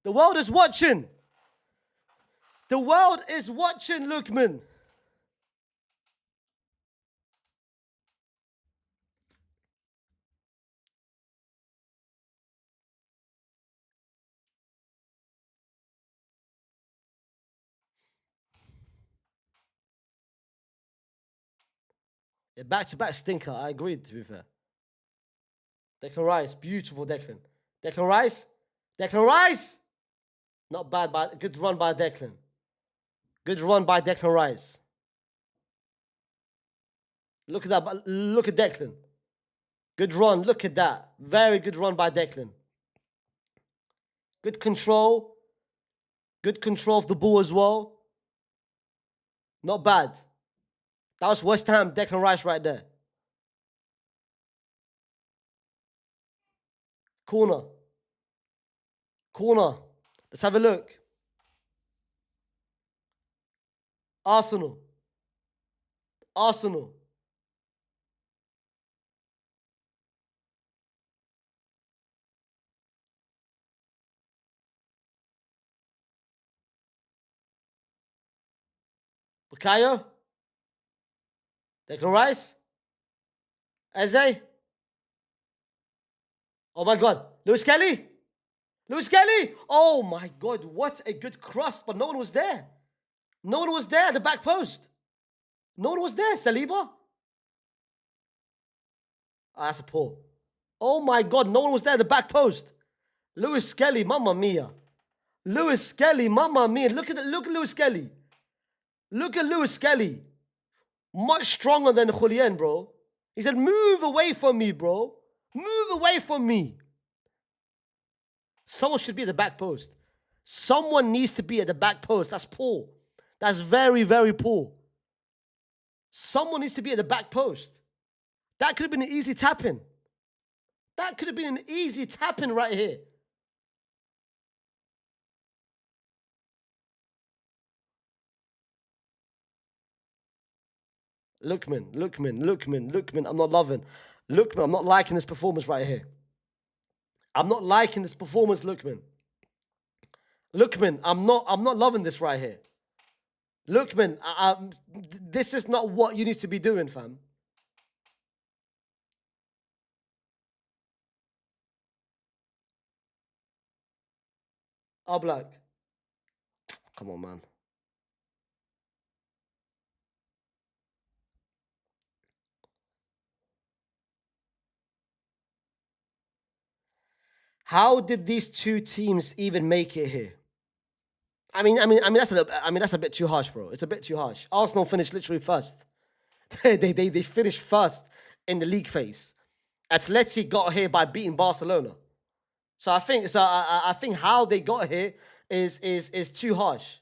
The world is watching. The world is watching, Lookman. Yeah, back-to-back stinker. I agreed, to be fair. Declan Rice, beautiful Declan. Declan Rice. Declan Rice. Not bad, but good run by Declan. Good run by Declan Rice. Look at that. Look at Declan. Good run. Look at that. Very good run by Declan. Good control. Good control of the ball as well. Not bad. That was West Ham, Declan Rice right there. Corner. Corner. Let's have a look. Arsenal. Arsenal. Bukayo. Declan Rice. Eze. Oh my God. Lewis Kelly. Lewis Kelly. Oh my God. What a good cross, but no one was there. No one was there at the back post. No one was there. Saliba. Oh, that's a pull. Oh my God. No one was there at the back post. Lewis Kelly. Mamma mia. Lewis Kelly. Mamma mia. Look at Lewis Kelly. Look at Lewis Kelly. Much stronger than Julian, bro. He said, move away from me, bro. Move away from me. Someone should be at the back post. Someone needs to be at the back post. That's poor. That's very, very poor. Someone needs to be at the back post. That could have been an easy tap-in. That could have been an easy tap-in right here. Lookman. I'm not loving. Lookman, I'm not liking this performance right here. I'm not liking this performance, Lookman. Lookman, I'm not loving this right here. Lookman, this is not what you need to be doing, fam. Oblak. Come on, man. How did these two teams even make it here? I mean, that's a bit too harsh, bro. It's a bit too harsh. Arsenal finished literally first. they finished first in the league phase. Atleti got here by beating Barcelona. So I think how they got here is too harsh.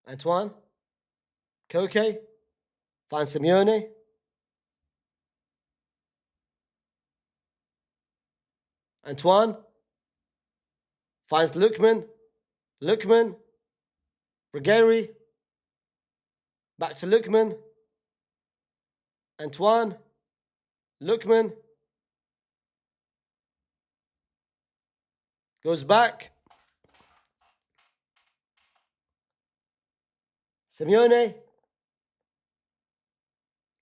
Antoine, Koke, find Simeone. Antoine finds Lookman. Lookman. Ruggieri. Back to Lookman. Antoine. Lookman. Goes back. Simeone.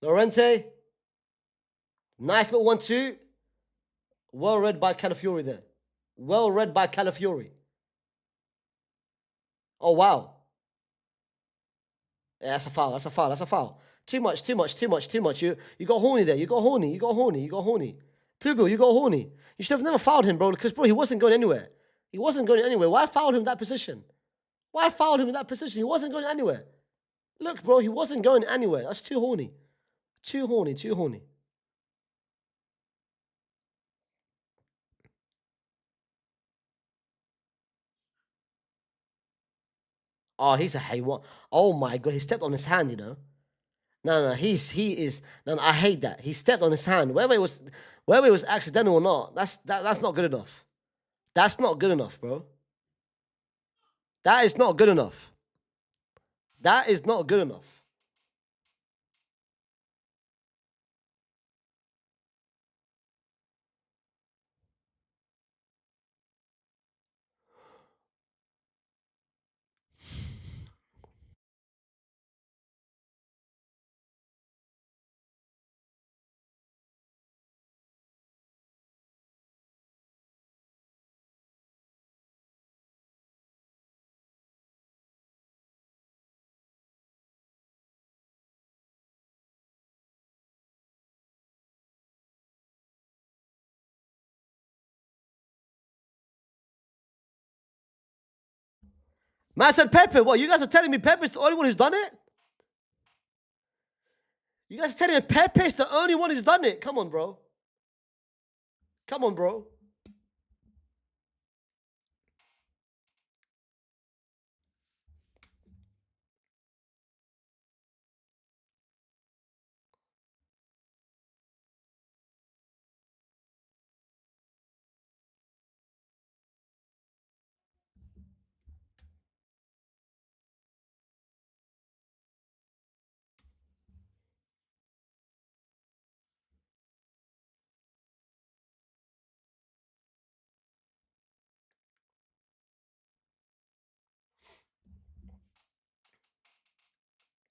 Lorente. Nice little 1-2. Well read by Calafiori there. Well read by Calafiori. Oh, wow. Yeah, that's a foul. That's a foul. That's a foul. Too much. You got horny there. You got horny. Poo, you got horny. You should have never fouled him, bro, because, bro, he wasn't going anywhere. He wasn't going anywhere. Why foul him in that position? Why foul him in that position? He wasn't going anywhere. Look, bro, he wasn't going anywhere. That's too horny. Too horny, too horny. Oh, he's a haywan. Oh my god, he stepped on his hand, you know. No, he is. No, I hate that. He stepped on his hand. Whether it was accidental or not, that's not good enough. That's not good enough, bro. That is not good enough. That is not good enough. Man said Pepe. What? You guys are telling me Pepe's the only one who's done it? You guys are telling me Pepe's the only one who's done it? Come on, bro. Come on, bro.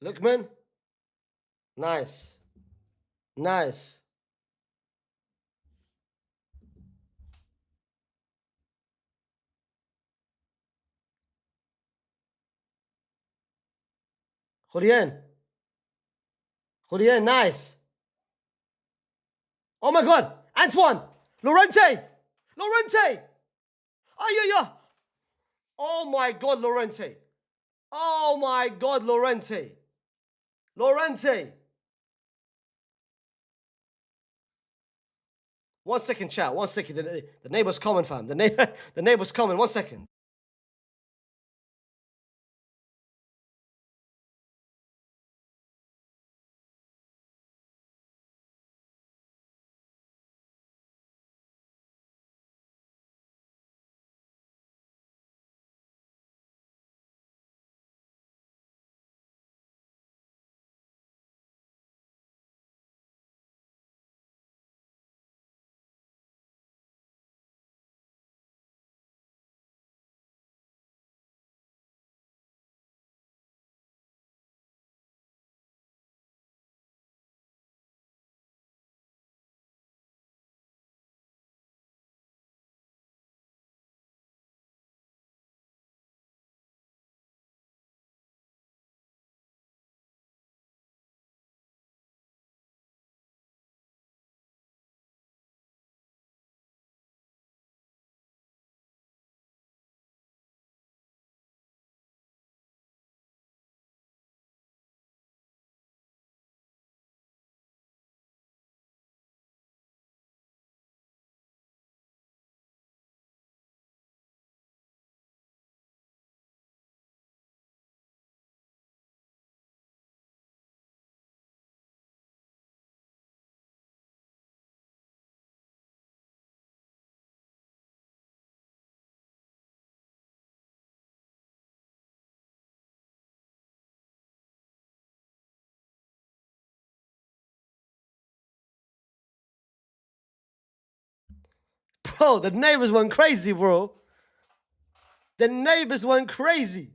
Look, man. Nice. Nice. Julian. Julian, nice. Oh my god. Antoine. Lorente. Lorente. Oh, yeah. Oh my god, Lorente. Oh my god, Lorente. Lorente. 1 second, chat. 1 second. The neighbor's coming, fam. The neighbor's coming. 1 second. Bro, the neighbors went crazy, bro. The neighbors went crazy.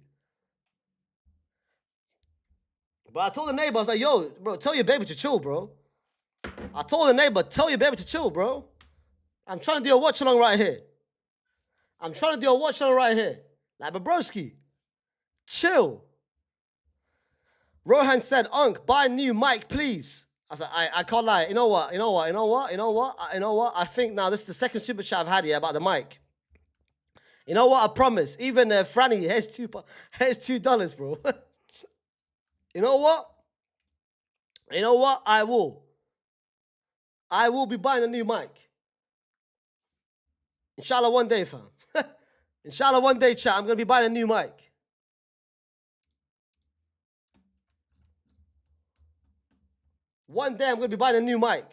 But I told the neighbor, I was like, yo, bro, tell your baby to chill, bro. I told the neighbor, tell your baby to chill, bro. I'm trying to do a watch along right here. I'm trying to do a watch along right here. Like, but broski, chill. Rohan said, Unc, buy a new mic, please. I said, I can't lie. You know what? You know what? You know what? You know what? You know what? I think now this is the second super chat I've had here about the mic. You know what? I promise. Even Franny, here's $2, bro. You know what? You know what? I will. I will be buying a new mic. Inshallah, one day, fam. Inshallah, one day, chat. I'm gonna be buying a new mic. One day, I'm gonna be buying a new mic.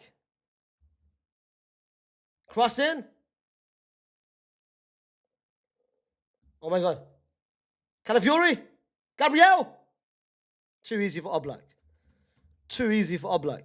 Cross in. Oh my God. Calafiori? Gabriel? Too easy for Oblak. Too easy for Oblak.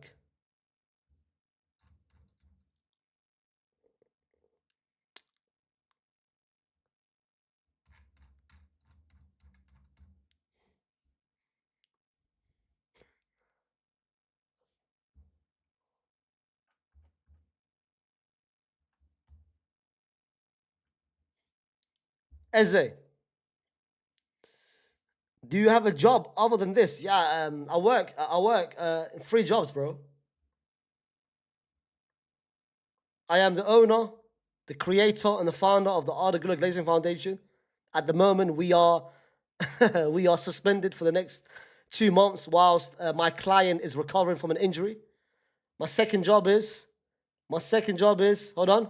Eze, do you have a job other than this? Yeah, I work 3 jobs, bro. I am the owner, the creator, and the founder of the Arda Güler Glazing Foundation. At the moment, we are we are suspended for the next 2 months whilst my client is recovering from an injury. My second job is, hold on.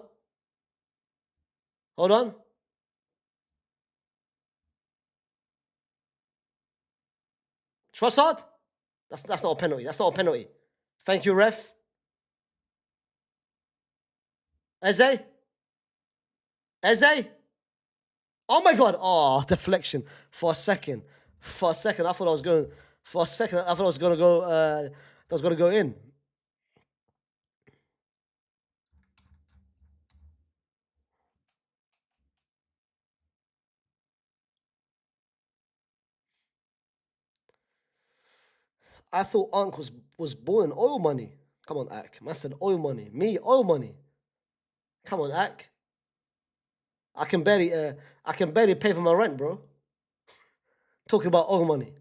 Trossard? That's not a penalty. That's not a penalty. Thank you, ref. Eze? Oh my God. Oh, deflection. For a second, I thought I was going. For a second, I thought I was going to go. That was going to go in. I thought Unc was born in oil money. Come on, Ak. Man said oil money. Me, oil money. Come on, Ak. I can barely pay for my rent, bro. Talking about oil money.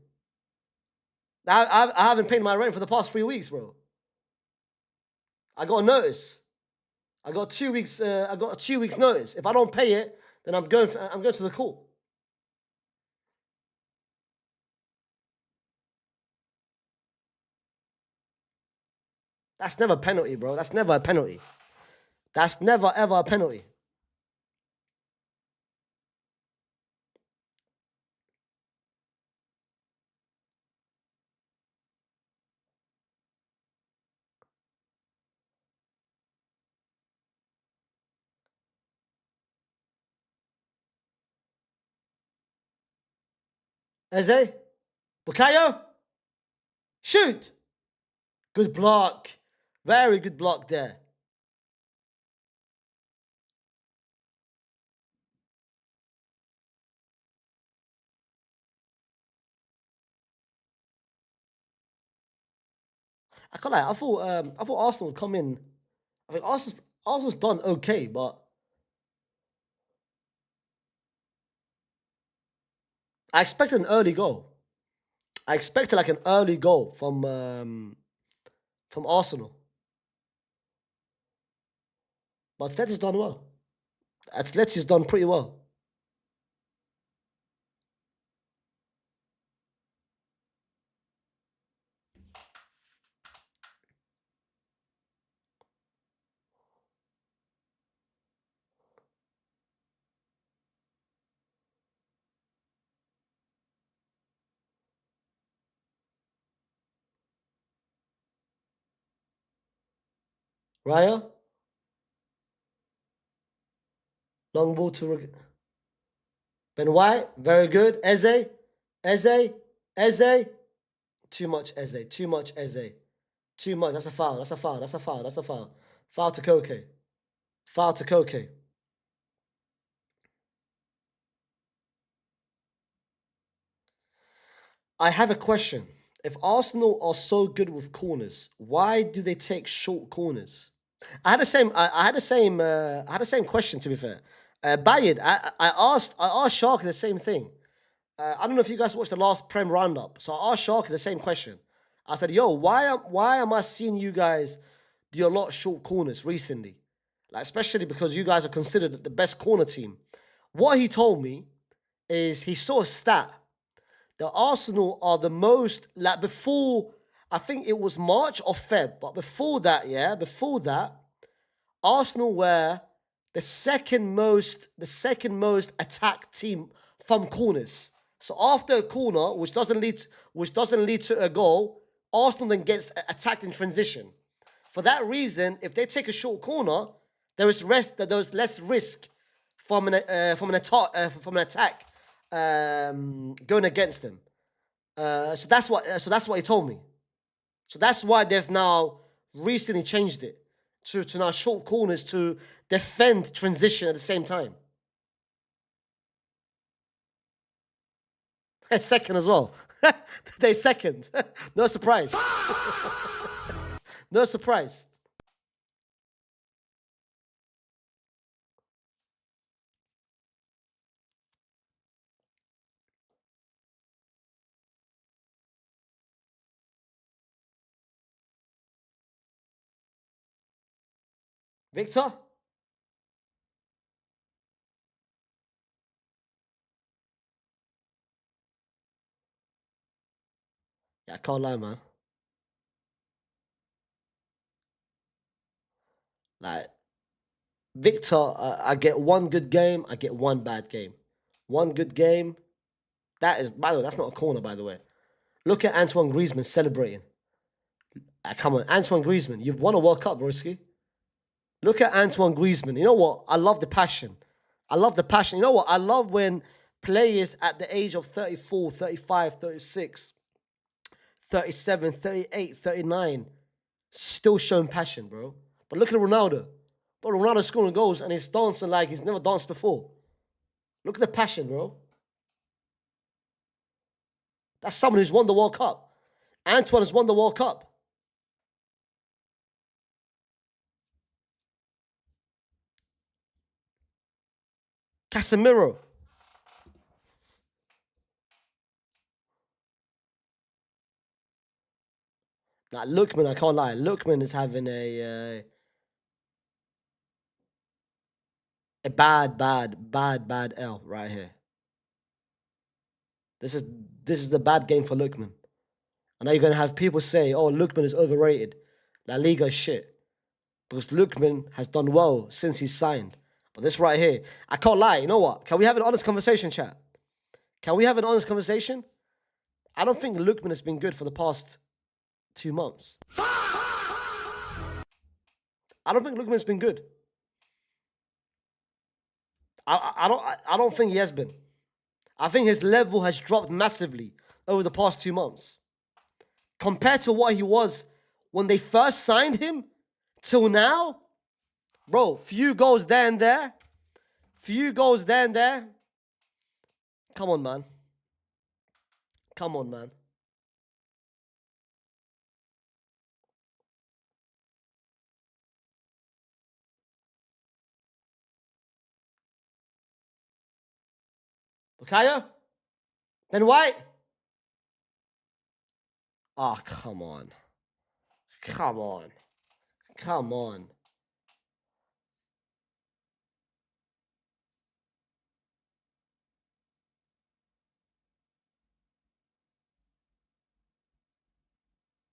I haven't paid my rent for the past 3 weeks, bro. I got a notice. I got 2 weeks. I got a 2 weeks notice. If I don't pay it, then I'm going to the court. That's never a penalty, bro. That's never a penalty. That's never ever a penalty. Eze, Bukayo, shoot. Good block. Very good block there. I can't lie. I thought Arsenal would come in. I think Arsenal's done okay, but I expected an early goal. I expected like an early goal from Arsenal. But Atleti's done well. Atleti's done pretty well. Raya, long ball to Ben White, very good. Eze. Too much Eze. Too much. That's a foul. Foul to Koke. I have a question. If Arsenal are so good with corners, why do they take short corners? I had the same. I had the same. I had the same question. To be fair, Bayard, I asked Shark the same thing. I don't know if you guys watched the last Prem roundup. So I asked Shark the same question. I said, yo, why am I seeing you guys do a lot of short corners recently? Like, especially because you guys are considered the best corner team. What he told me is he saw a stat that Arsenal are the most, like before, I think it was March or Feb, but before that, Arsenal were the second most attacked team from corners. So after a corner, which doesn't lead to a goal, Arsenal then gets attacked in transition. For that reason, if they take a short corner, there's less risk from an attack going against them. So that's what he told me. So that's why they've now recently changed it to now short corners to defend transition at the same time. Second as well. They second. No surprise. No surprise. Victor? Yeah, I can't lie, man. Like, Victor, I get one good game, I get one bad game. One good game, that is, by the way, that's not a corner, by the way. Look at Antoine Griezmann celebrating. Come on, Antoine Griezmann, you've won a World Cup, broski. Look at Antoine Griezmann. You know what? I love the passion. I love the passion. You know what? I love when players at the age of 34, 35, 36, 37, 38, 39 still showing passion, bro. But look at Ronaldo. But Ronaldo's scoring goals and he's dancing like he's never danced before. Look at the passion, bro. That's someone who's won the World Cup. Antoine has won the World Cup. Casemiro. Like Lookman, I can't lie. Lookman is having a bad L right here. This is this is the bad game for Lookman. I know you're gonna have people say, "Oh, Lookman is overrated. La Liga is shit." Because Lookman has done well since he's signed. But this right here, I can't lie. You know what? Can we have an honest conversation, chat? Can we have an honest conversation? I don't think Lookman has been good for the past 2 months. I don't think Lookman's been good. I don't think he has been. I think his level has dropped massively over the past 2 months. Compared to what he was when they first signed him till now, bro, few goals there and there. Few goals there and there. Come on, man. Come on, man. Bukayo? Ben White? Oh, come on. Come on. Come on.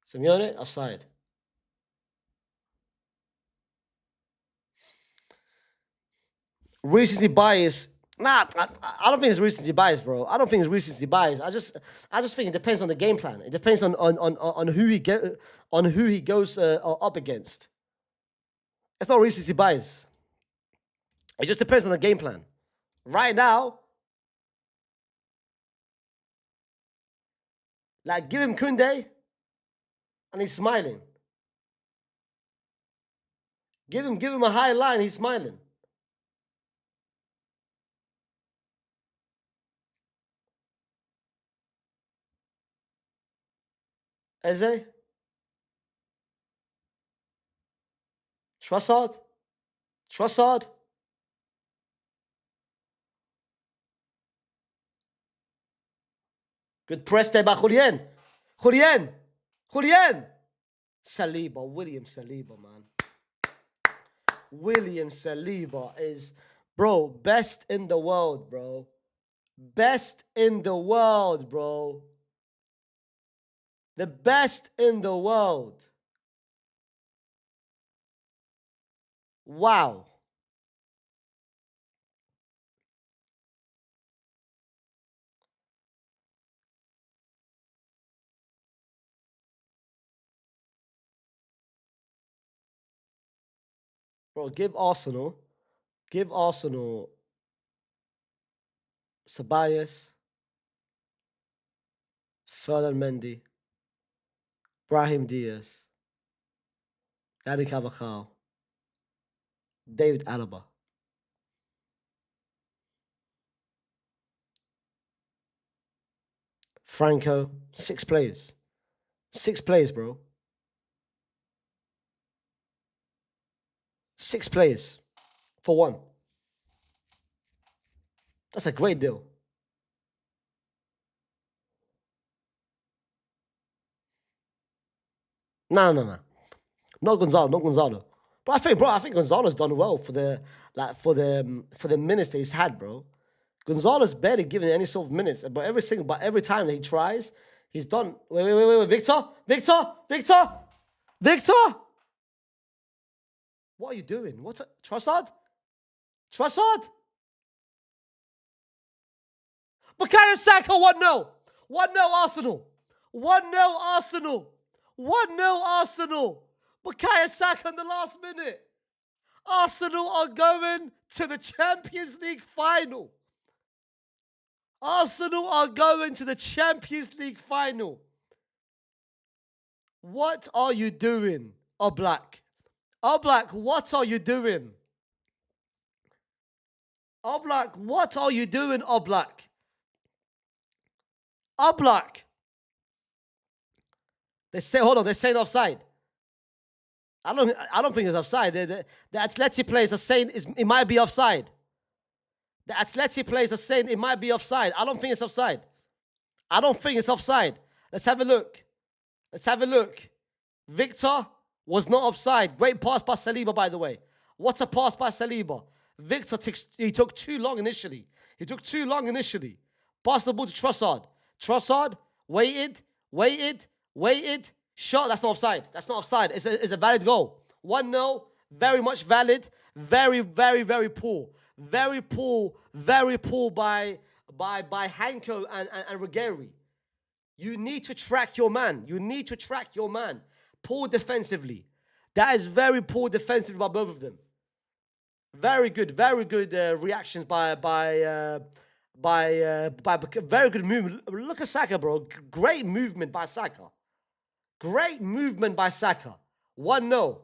Simeone, offside. Recency bias. Nah, I don't think it's recency bias, bro. I don't think it's recency bias. I just think it depends on the game plan. It depends on who he goes up against. It's not recency bias. It just depends on the game plan. Right now, like give him Kunde, and he's smiling. Give him a high line, he's smiling. Eze, Trossard. Good press there by Julian. Julian. Julian. Saliba, William Saliba, man. William Saliba is, bro, best in the world, bro. Best in the world, bro. The best in the world. Wow. Bro, give Arsenal Ceballos, Ferdinand Mendy, Brahim Diaz, Danny Carvajal, David Alaba. Franco, 6 players. 6 players, bro. 6 players for one. That's a great deal. No. Not Gonzalo. But I think Gonzalo's done well for the minutes that he's had, bro. Gonzalo's barely given any sort of minutes, but every time that he tries, he's done. Wait, Victor. What are you doing? Trossard? Bukayo Saka 1-0. 1-0 Arsenal. 1-0 Arsenal. 1-0 Arsenal. Bukayo Saka in the last minute. Arsenal are going to the Champions League final. Arsenal are going to the Champions League final. What are you doing, Oblak? Oblak, what are you doing? Oblak, what are you doing, Oblak? Oblak. They're saying offside. I don't think it's offside. The Atleti players are saying it might be offside. The Atleti players are saying it might be offside. I don't think it's offside. Let's have a look. Victor was not offside. Great pass by Saliba, by the way. What a pass by Saliba. Victor took too long initially. Passed the ball to Trossard. Trossard waited. Shot. That's not offside. It's a valid goal. 1-0. Very much valid. Very poor. Very poor by Hanko and Ruggeri. You need to track your man. Poor defensively. That is very poor defensively by both of them. Very good reactions by very good movement. Look at Saka, bro. Great movement by Saka. 1-0.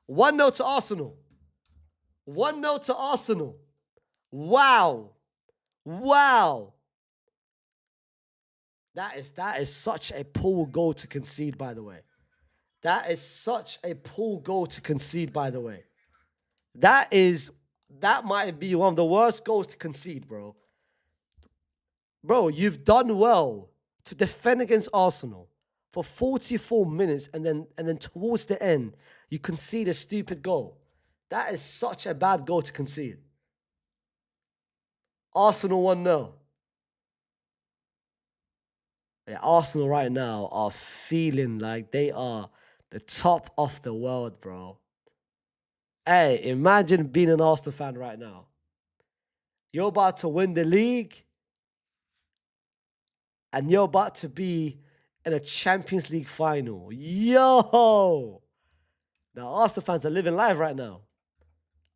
1-0 to Arsenal. 1-0 to Arsenal. Wow. That is such a poor goal to concede, by the way. That might be one of the worst goals to concede, bro. Bro, you've done well to defend against Arsenal for 44 minutes, and then towards the end, you concede a stupid goal. That is such a bad goal to concede. Arsenal 1-0. Yeah, Arsenal right now are feeling like they are the top of the world, bro. Hey, imagine being an Arsenal fan right now. You're about to win the league, and you're about to be in a Champions League final. Yo! Now, Arsenal fans are living life right now.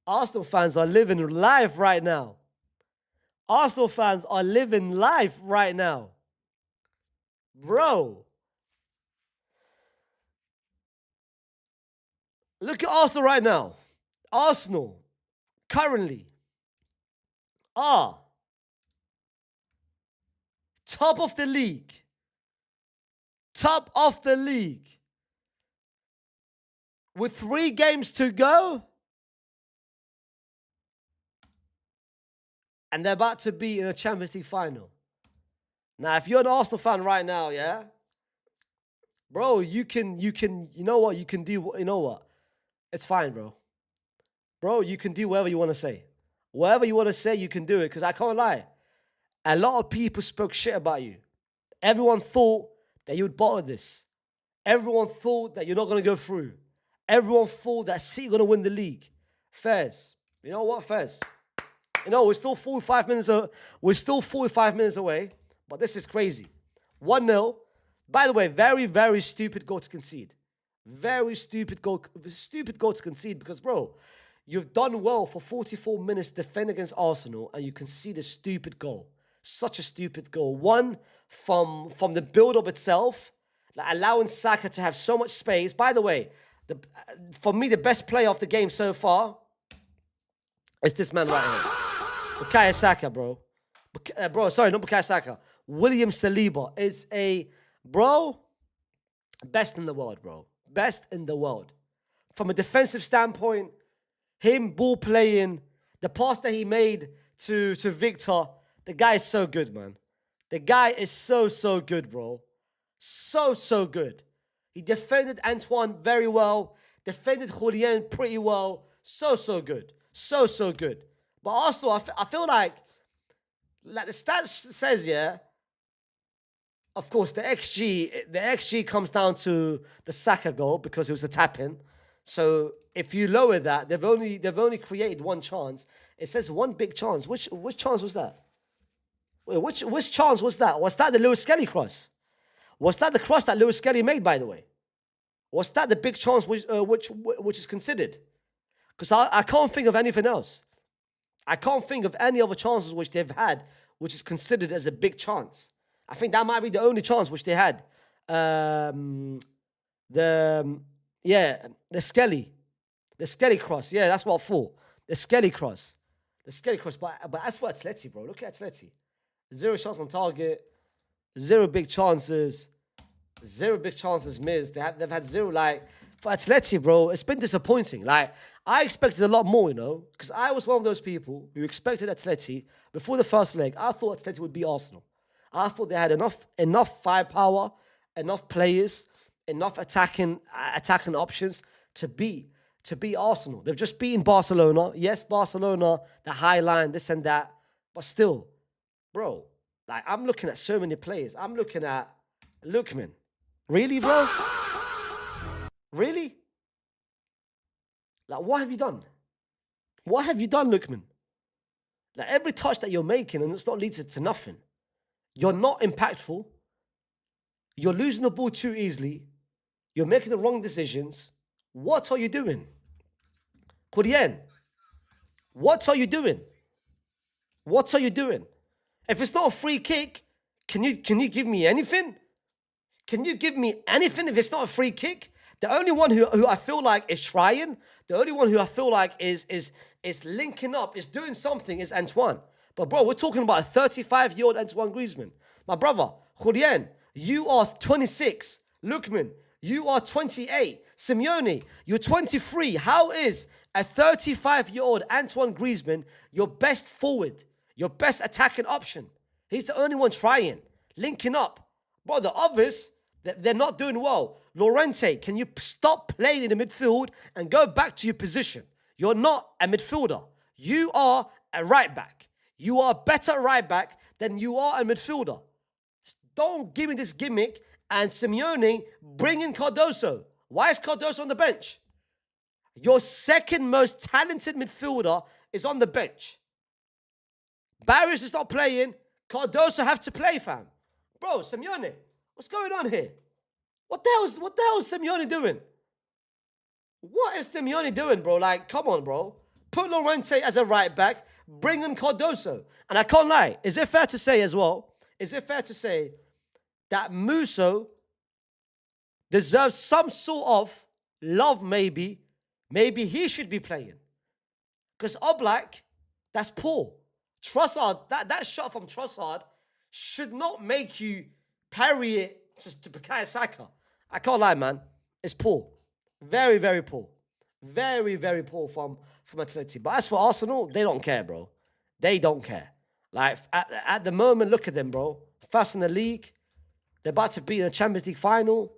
Arsenal fans are living life right now. Bro. Look at Arsenal right now. Arsenal currently are top of the league. With 3 games to go. And they're about to be in a Champions League final. Now, if you're an Arsenal fan right now, yeah? Bro, you know what? You can do, you know what? It's fine, bro. Bro, you can do whatever you want to say. Whatever you want to say, you can do it. Because I can't lie. A lot of people spoke shit about you. Everyone thought that you would bottle this. Everyone thought that you're not going to go through. Everyone thought that City going to win the league. Fairs. You know what, Fairs? You know, we're still 45 minutes away, but this is crazy. 1-0. By the way, very, very stupid goal to concede. Very stupid goal to concede because, bro, you've done well for 44 minutes defending against Arsenal and you concede a stupid goal. Such a stupid goal. One, from the build-up itself, like allowing Saka to have so much space. By the way, for me, the best player of the game so far is this man right here. Bukayo Saka, bro. Sorry, not Bukayo Saka. William Saliba is best in the world, bro. Best in the world. From a defensive standpoint, him ball playing, the pass that he made to Victor, the guy is so good, man. The guy is so good, bro. So good. He defended Antoine very well. Defended Julian pretty well. So good. So good. But also, I feel like the stats says, yeah, of course, the XG comes down to the Saka goal because it was a tap-in. So if you lower that, they've only created one chance. It says one big chance. Which chance was that? Wait, which chance was that? Was that the Lewis Skelly cross? Was that the cross that Lewis Skelly made, by the way? Was that the big chance which is considered? Because I can't think of anything else. I can't think of any other chances which they've had which is considered as a big chance. I think that might be the only chance which they had. The Skelly cross. Yeah, that's what I thought. The Skelly cross. But as for Atleti, bro, look at Atleti. 0 shots on target, 0 big chances, 0 big chances missed. They've had 0, like, for Atleti, bro, it's been disappointing. Like, I expected a lot more, you know, because I was one of those people who expected Atleti, before the first leg, I thought Atleti would be Arsenal. I thought they had enough firepower, enough players, enough attacking options to beat Arsenal. They've just beaten Barcelona. Yes, Barcelona, the high line, this and that, but still, bro, like, I'm looking at so many players. I'm looking at Lookman. Really, bro? Really? Like, what have you done? What have you done, Lookman? Like, every touch that you're making, and it's not leading to nothing. You're not impactful. You're losing the ball too easily. You're making the wrong decisions. What are you doing? Kurien, what are you doing? What are you doing? If it's not a free kick, can you give me anything? Can you give me anything if it's not a free kick? The only one who I feel like is trying, the only one who I feel like is linking up, is doing something, is Antoine. But bro, we're talking about a 35-year-old Antoine Griezmann. My brother, Julian, you are 26. Lookman, you are 28. Simeone, you're 23. How is a 35-year-old Antoine Griezmann your best forward, your best attacking option? He's the only one trying, linking up. Bro, the others, they're not doing well. Llorente, can you stop playing in the midfield and go back to your position? You're not a midfielder. You are a right back. You are a better right back than you are a midfielder. Don't give me this gimmick. And Simeone, bring in Cardoso. Why is Cardoso on the bench? Your second most talented midfielder is on the bench. Barrios is not playing. Cardoso have to play, fam. Bro, Simeone, what's going on here? What the hell is Simeone doing? What is Simeone doing, bro? Like, come on, bro. Put Llorente as a right back. Bring in Cardoso. And I can't lie. Is it fair to say as well? Is it fair to say that Musso deserves some sort of love, maybe? Maybe he should be playing. Because Oblak, that's poor. Trossard, that shot from Trossard should not make you parry it to Bukayo Saka. I can't lie, man. It's poor. Very, very poor. Very, very poor from Atleti. But as for Arsenal, they don't care, bro. They don't care. Like, at the moment, look at them, bro. First in the league. They're about to be in the Champions League final.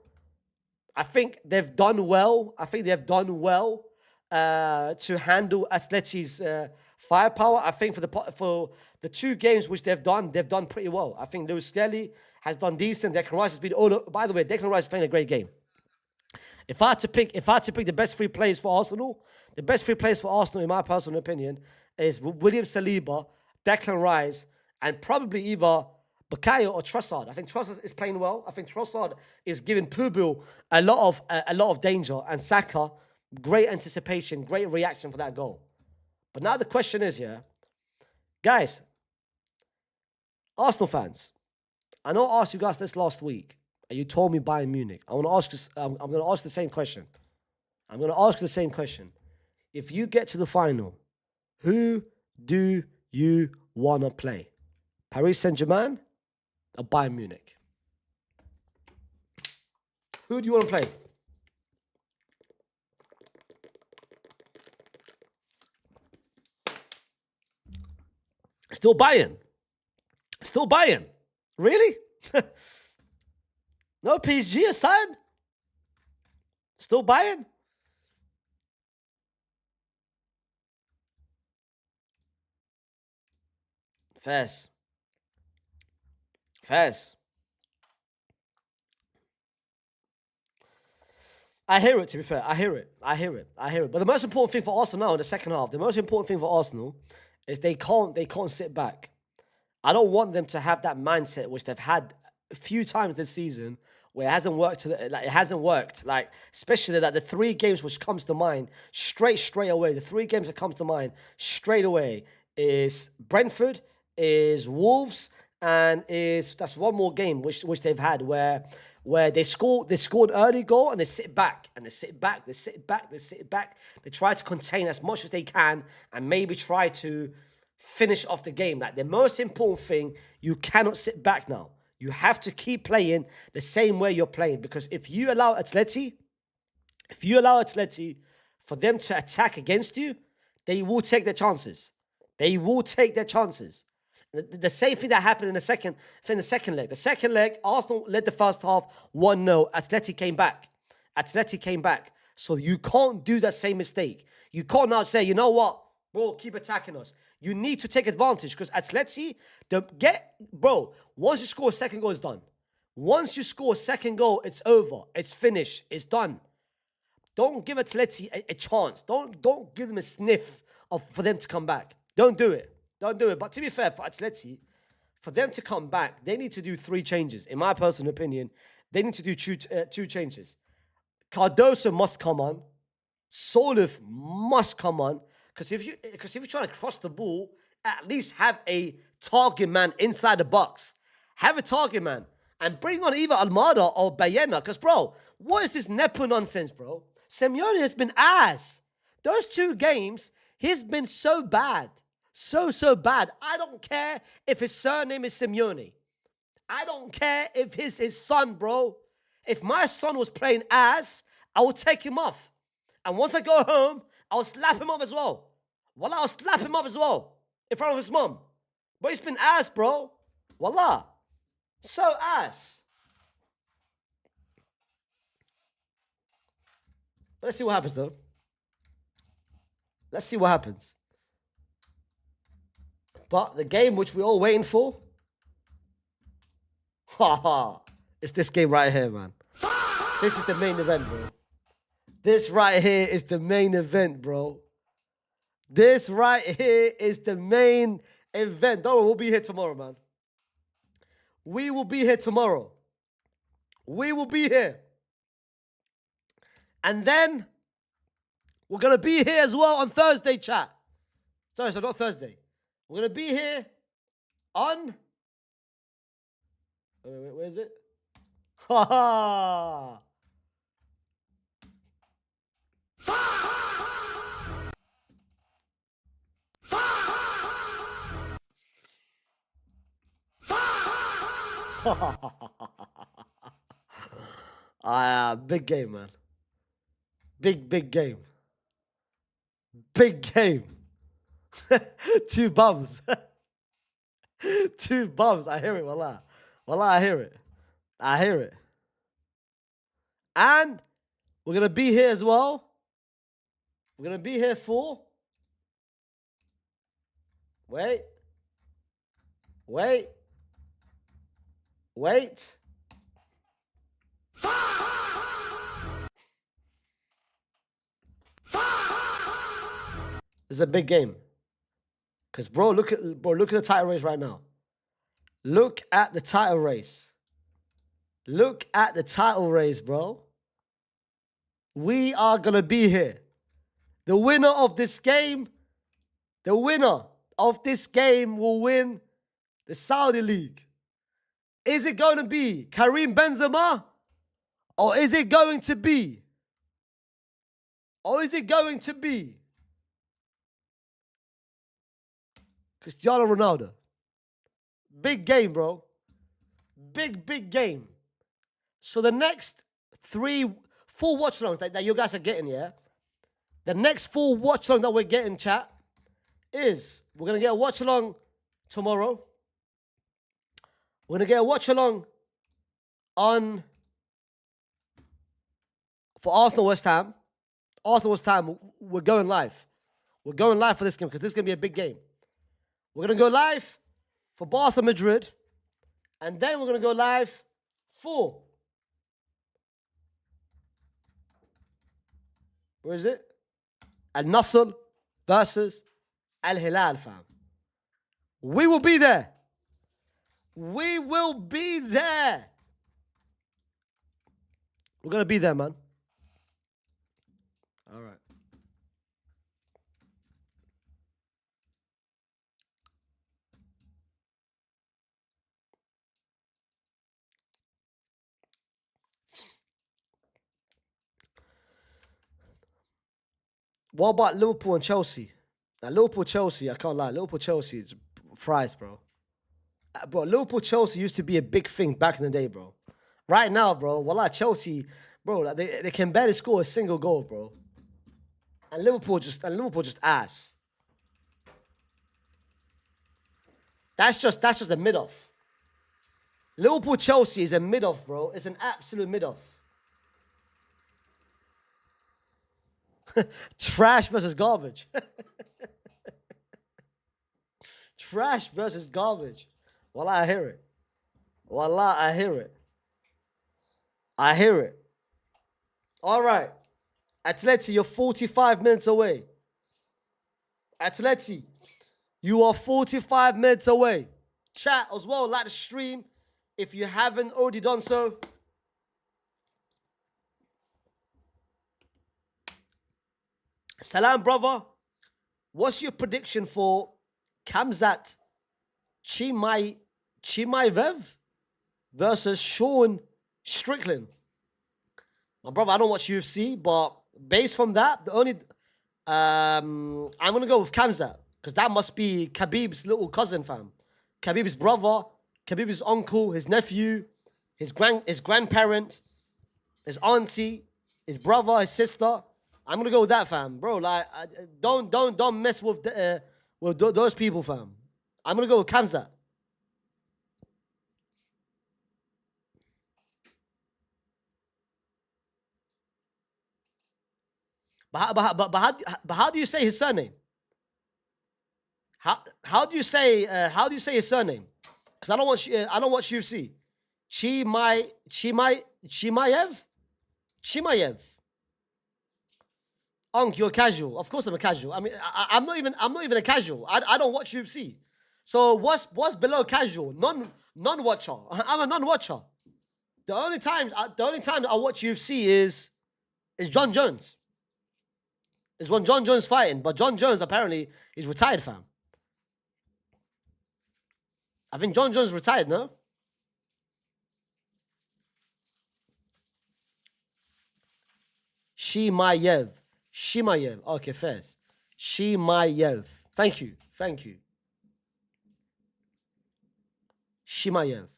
I think they've done well. I think they've done well to handle Atleti's firepower. I think for the 2 games which they've done pretty well. I think Lewis Skelly has done decent. Declan Rice has been. Oh, look, by the way, Declan Rice is playing a great game. If I had to pick the best 3 players for Arsenal, the best 3 players for Arsenal, in my personal opinion, is William Saliba, Declan Rice, and probably either Bukayo or Trossard. I think Trossard is playing well. I think Trossard is giving Pubil a lot of danger, and Saka great anticipation, great reaction for that goal. But now the question is, yeah, guys, Arsenal fans, I know I asked you guys this last week, and you told me Bayern Munich. I'm going to ask the same question. I'm going to ask the same question. If you get to the final, who do you want to play? Paris Saint-Germain or Bayern Munich? Who do you want to play? Still Bayern. Still Bayern. Really? No PSG aside? Still Bayern? Fast. I hear it, to be fair. I hear it. But the most important thing for Arsenal now in the second half, the most important thing for Arsenal is they can't sit back. I don't want them to have that mindset which they've had a few times this season where it hasn't worked. Like especially like the 3 games which comes to mind straight away. The 3 games that comes to mind straight away is Brentford, is Wolves, and that's one more game which they've had where they scored early goal and they sit back. They try to contain as much as they can and maybe try to finish off the game. Like the most important thing, you cannot sit back now. You have to keep playing the same way you're playing, because if you allow Atleti for them to attack against you, they will take their chances. The same thing that happened in the second leg. The second leg, Arsenal led the first half 1-0. Atleti came back. So you can't do that same mistake. You can't now say, you know what, bro, keep attacking us. You need to take advantage because Atleti, once you score a second goal, it's done. Once you score a second goal, it's over. It's finished. It's done. Don't give Atleti a chance. Don't give them a sniff for them to come back. Don't do it. But to be fair, for Atleti, for them to come back, they need to do 3 changes. In my personal opinion, they need to do 2 changes. Cardoso must come on. Solif must come on. Because if you're trying to cross the ball, at least have a target man inside the box. Have a target man. And bring on either Almada or Bayena. Because, bro, what is this Nepo nonsense, bro? Simeone has been ass. Those 2 games, he's been so bad. So bad. I don't care if his surname is Simeone. I don't care if his son, bro. If my son was playing ass, I would take him off. And once I go home, I'll slap him up as well. Wallah, I'll slap him up as well. In front of his mom. But he's been ass, bro. Wallah. So ass. But let's see what happens, though. Let's see what happens. But the game which we're all waiting for, it's this game right here, man. This is the main event, bro. This right here is the main event, bro. This right here is the main event. Don't worry, we'll be here tomorrow, man. We will be here tomorrow. We will be here. And then we're going to be here as well on Thursday, chat. Sorry, so not Thursday. We're going to be here on... Wait, where is it? Ha ha! Big game, man. Big game. Big game. 2 bums. 2 bums. I hear it, wallah. Wallah, I hear it. And we're going to be here as well. We're going to be here for... Wait. This is a big game. Because, bro, look at the title race right now. Look at the title race. Look at the title race, bro. We are going to be here. The winner of this game will win the Saudi League. Is it going to be Karim Benzema? Or is it going to be Cristiano Ronaldo? Big game, bro. Big game. So the next 4 watch-alongs that you guys are getting, yeah? The next 4 watch-alongs that we're getting, chat, is we're going to get a watch-along tomorrow. We're going to get a watch-along for Arsenal West Ham. Arsenal West Ham, we're going live. We're going live for this game because this is going to be a big game. We're going to go live for Barca Madrid. And then we're going to go live for... Where is it? Al Nassr versus Al Hilal, fam. We will be there. We will be there. We're going to be there, man. All right. What about Liverpool and Chelsea? Now, Liverpool-Chelsea, I can't lie. Liverpool-Chelsea is fries, bro. Bro, Liverpool-Chelsea used to be a big thing back in the day, bro. Right now, bro, wallah, Chelsea, bro, they can barely score a single goal, bro. And Liverpool just ass. That's just a mid-off. Liverpool-Chelsea is a mid-off, bro. It's an absolute mid-off. Trash versus garbage. Trash versus garbage. Wallah, I hear it. Wallah, I hear it. I hear it. All right. Atleti, you're 45 minutes away. Atleti, you are 45 minutes away. Chat as well, like the stream if you haven't already done so. Salam, brother. What's your prediction for Kamzat Chimaev versus Sean Strickland? My brother, I don't watch UFC, but based from that, the only I'm gonna go with Kamzat because that must be Khabib's little cousin, fam. Khabib's brother, Khabib's uncle, his nephew, his grandparent, his auntie, his brother, his sister. I'm gonna go with that, fam, bro. Like, don't mess with those people, fam. I'm gonna go with Kamzat. But how do you say his surname? How do you say his surname? Because I don't watch UFC. Chimaev. Unc, you're casual. Of course I'm a casual. I mean, I'm not even a casual. I don't watch UFC. So what's below casual? Non-watcher. I'm a non-watcher. The only time I watch UFC is John Jones. Is when John Jones fighting, but John Jones apparently is retired, fam. I think John Jones retired, no? Chimaev. Okay, first. Chimaev. Thank you. Chimaev.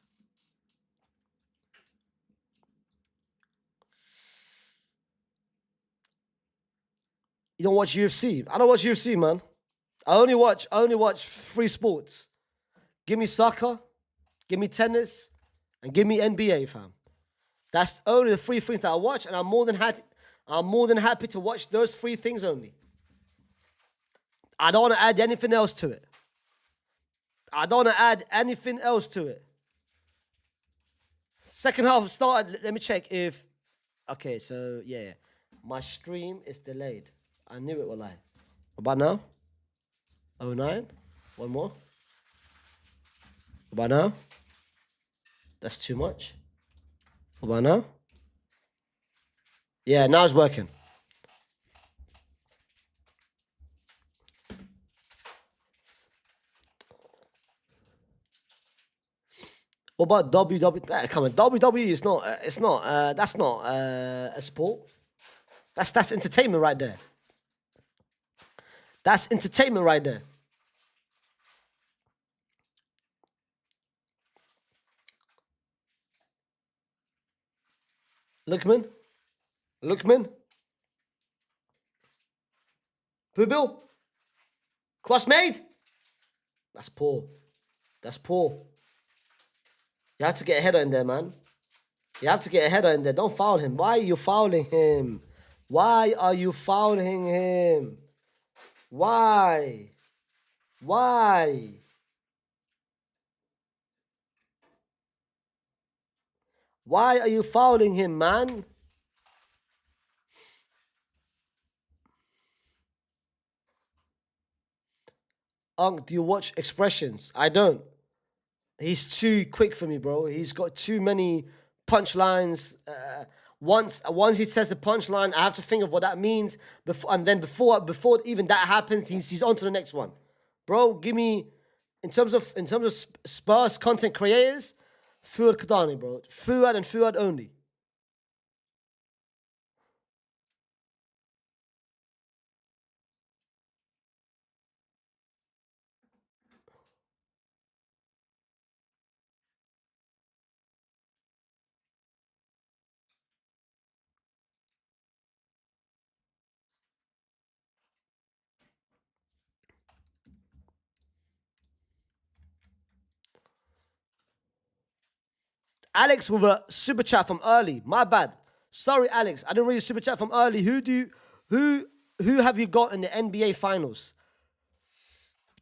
You don't watch UFC? I don't watch UFC, man. I only watch free sports. Give me soccer, give me tennis, and give me NBA, fam. That's only the 3 things that I watch, and I'm more than happy to watch those 3 things only. I don't want to add anything else to it. I don't want to add anything else to it. Second half started. Let me check if. Okay, so yeah, my stream is delayed. I knew it would lie. What about now? 09. One more. What about now? That's too much. What about now? Yeah, now it's working. What about WWE? Come on, WWE is not. It's not. That's not a sport. That's entertainment right there. That's entertainment right there. Lookman. Pubil. Crossmade. That's poor. That's poor. You have to get a header in there, man. You have to get a header in there. Don't foul him. Why are you fouling him? Why are you fouling him? Why? Why? Why are you fouling him, man? Unc, do you watch Expressions? I don't. He's too quick for me, bro. He's got too many punchlines. Once he says a punchline, I have to think of what that means. Before even that happens, he's on to the next one. Bro, give me in terms of Spurs content creators, Fuad Kadani, bro. Fuad and Fuad only. Alex with a super chat from early. My bad. Sorry, Alex. I didn't read a super chat from early. Who have you got in the NBA finals?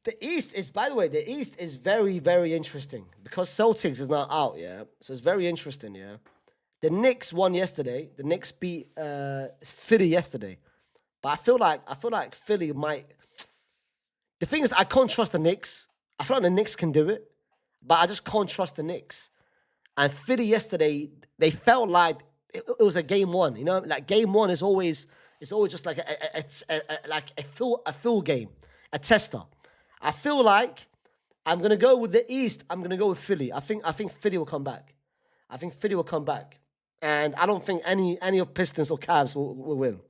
The East is, by the way, the East is very, very interesting because Celtics is now out, yeah. So it's very interesting, yeah. The Knicks won yesterday. The Knicks beat Philly yesterday, but I feel like Philly might. The thing is, I can't trust the Knicks. I feel like the Knicks can do it, but I just can't trust the Knicks. And Philly yesterday, they felt like it was a game one. You know, like game one is always just like a full game, a tester. I feel like I'm gonna go with the East. I'm gonna go with Philly. I think Philly will come back. I think Philly will come back, and I don't think any of Pistons or Cavs will win.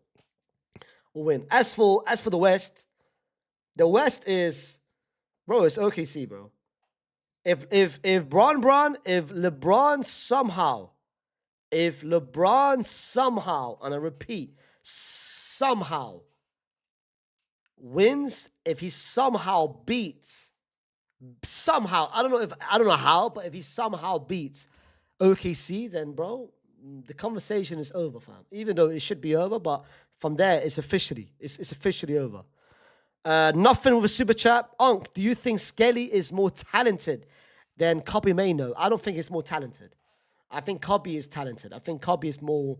Will win. As for the West is, bro, it's OKC, bro. If LeBron somehow, and I repeat, somehow wins, if he somehow beats, I don't know how, but if he somehow beats OKC, then bro, the conversation is over, fam. Even though it should be over, but from there it's officially over. Nothing with a super chat. Unc, do you think Skelly is more talented than Kobe Maino? I don't think he's more talented. I think Kobe is talented. I think Kobe is more.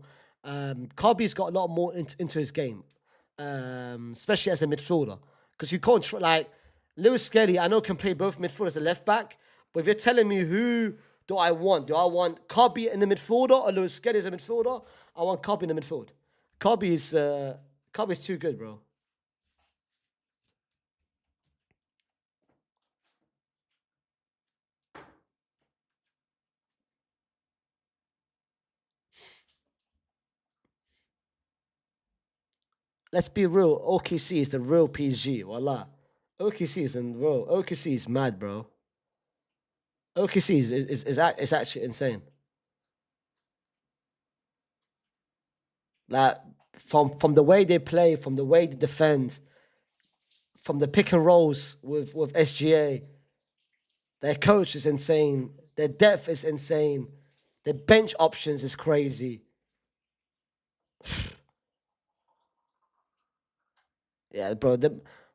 Kobe's got a lot more into his game, especially as a midfielder. Because you can't like Lewis Skelly. I know can play both midfield as a left back, but if you're telling me who do I want Kobe in the midfielder or Lewis Skelly as a midfielder? I want Kobe in the midfield. Kobe's too good, bro. Let's be real. OKC is the real PSG. Wallah. OKC is in real. OKC is mad, bro. OKC is actually insane. Like from the way they play, from the way they defend, from the pick and rolls with SGA, their coach is insane. Their depth is insane. The bench options is crazy. Yeah, bro.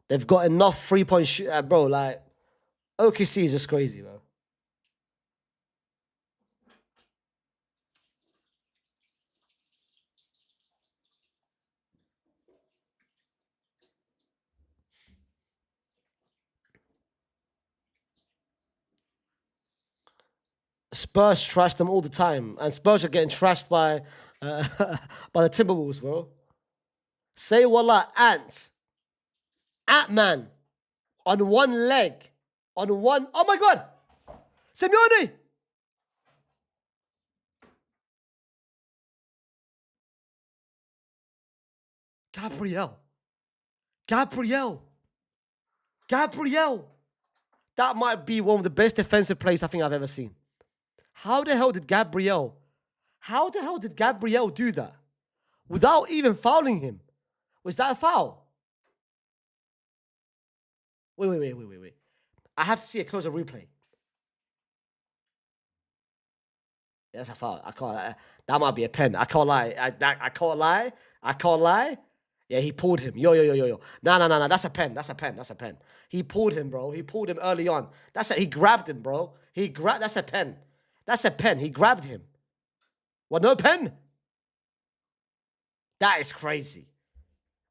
They've got enough 3-point shoot, bro. Like OKC is just crazy, bro. Spurs trash them all the time, and Spurs are getting trashed by by the Timberwolves, bro. Say wallah, Ant man, on one leg, on one. Oh my God, Simeone, Gabriel, Gabriel, Gabriel. That might be one of the best defensive plays I think I've ever seen. How the hell did Gabriel? How the hell did Gabriel do that without even fouling him? Was that a foul? Wait. I have to see a closer replay. Yeah, that's a foul. I can't. That might be a pen. I can't lie. I can't lie. I can't lie. Yeah, he pulled him. Yo. No. That's a pen. That's a pen. That's a pen. He pulled him, bro. He pulled him early on. He grabbed him, bro. That's a pen. That's a pen. He grabbed him. What? No pen? That is crazy,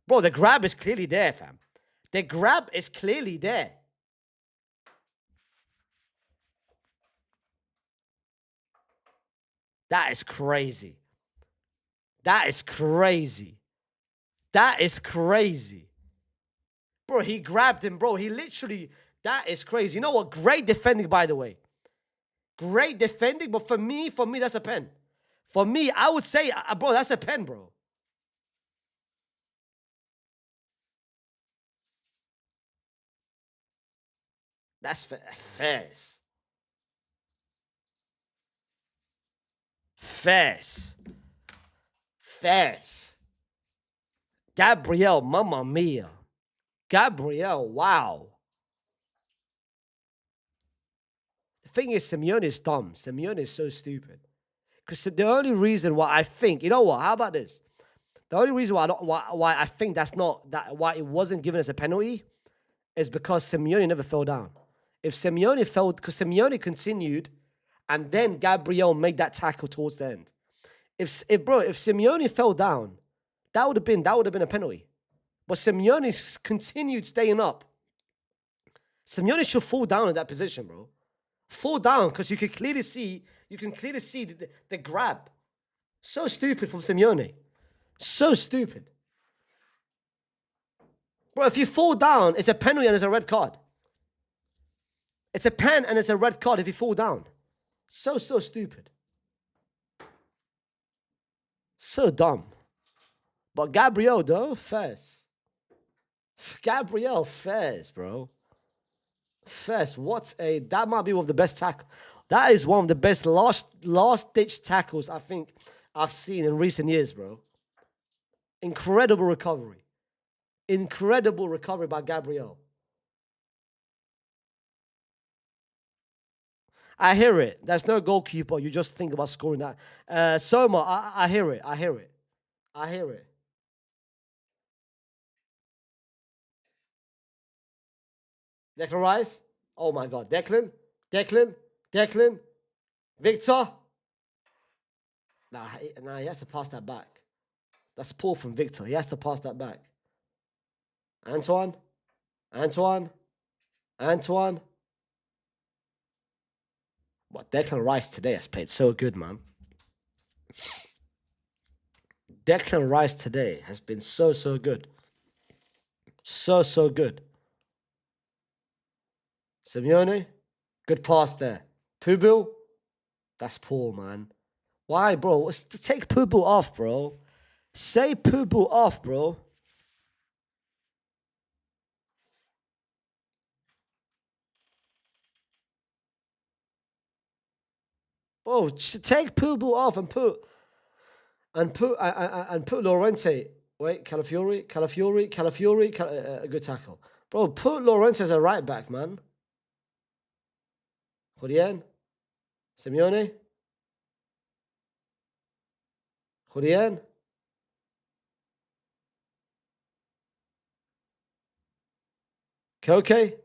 bro. The grab is clearly there, fam. The grab is clearly there. That is crazy. That is crazy. That is crazy. Bro, he grabbed him, bro. He literally, that is crazy. You know what? Great defending, by the way. Great defending, but for me, that's a pen. For me, I would say, bro, that's a pen, bro. That's Fairs. Gabriel, mamma mia. Gabriel, wow. The thing is, Simeone is dumb. Simeone is so stupid. Because the only reason why I think, you know what? How about this? The only reason why I think why it wasn't given as a penalty is because Simeone never fell down. If Simeone fell, because Simeone continued, and then Gabriel made that tackle towards the end. If Simeone fell down, that would have been a penalty. But Simeone continued staying up. Simeone should fall down in that position, bro. Fall down, because you can clearly see the grab. So stupid from Simeone. So stupid. Bro, if you fall down, it's a penalty and it's a red card. It's a pen and it's a red card if you fall down. So stupid. So dumb. But Gabriel, though, Fairs. Gabriel Fairs, bro. Fairs, that might be one of the best tackles. That is one of the best last-ditch tackles I think I've seen in recent years, bro. Incredible recovery. Incredible recovery by Gabriel. I hear it. There's no goalkeeper. You just think about scoring that. Soma, I hear it. I hear it. Declan Rice. Oh my God. Declan. Victor. Nah, he has to pass that back. That's poor from Victor. He has to pass that back. Antoine. What, Declan Rice today has played so good, man. Declan Rice today has been so good. So good. Simeone, good pass there. Pubil, that's poor, man. Why, bro? Take Pubil off, bro. Say Pubil off, bro. Bro, take Pubil off and put Lorente. Wait, Calafiori, a good tackle. Bro, put Lorente as a right back, man. Jorien, Simeone. Julian. Koke.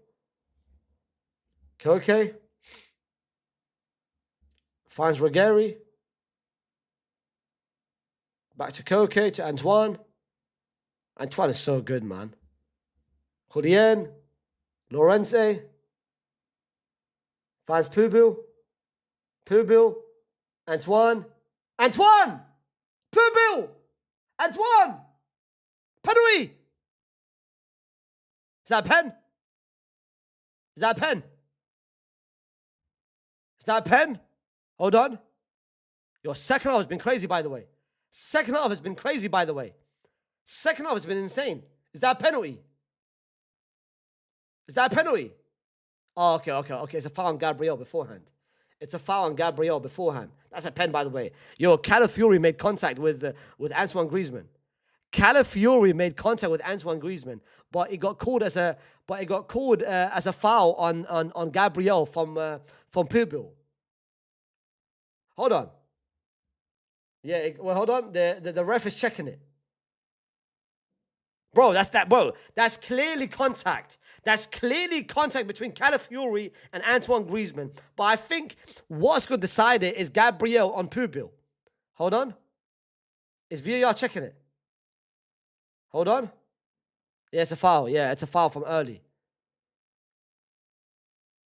Koke. Finds Ruggieri. Back to Koke, to Antoine. Antoine is so good, man. Julian. Lorente. Finds Pubil. Pubil. Antoine. Antoine! Pubil! Antoine! Penalty! Is that a pen? Is that a pen? Is that a pen? Hold on. Your second half has been crazy, by the way. Second half has been crazy, by the way. Second half has been insane. Is that a penalty? Is that a penalty? Oh, okay. It's a foul on Gabriel beforehand. It's a foul on Gabriel beforehand. That's a pen, by the way. Yo, Calafiori made contact with Antoine Griezmann. Calafiori made contact with Antoine Griezmann, but it got called as a foul on Gabriel from Pubil. Hold on. Yeah, hold on. The ref is checking it. Bro, that's clearly contact. That's clearly contact between Calafiori and Antoine Griezmann. But I think what's going to decide it is Gabriel on Pubil. Hold on. Is VAR checking it? Hold on. Yeah, it's a foul. Yeah, it's a foul from early.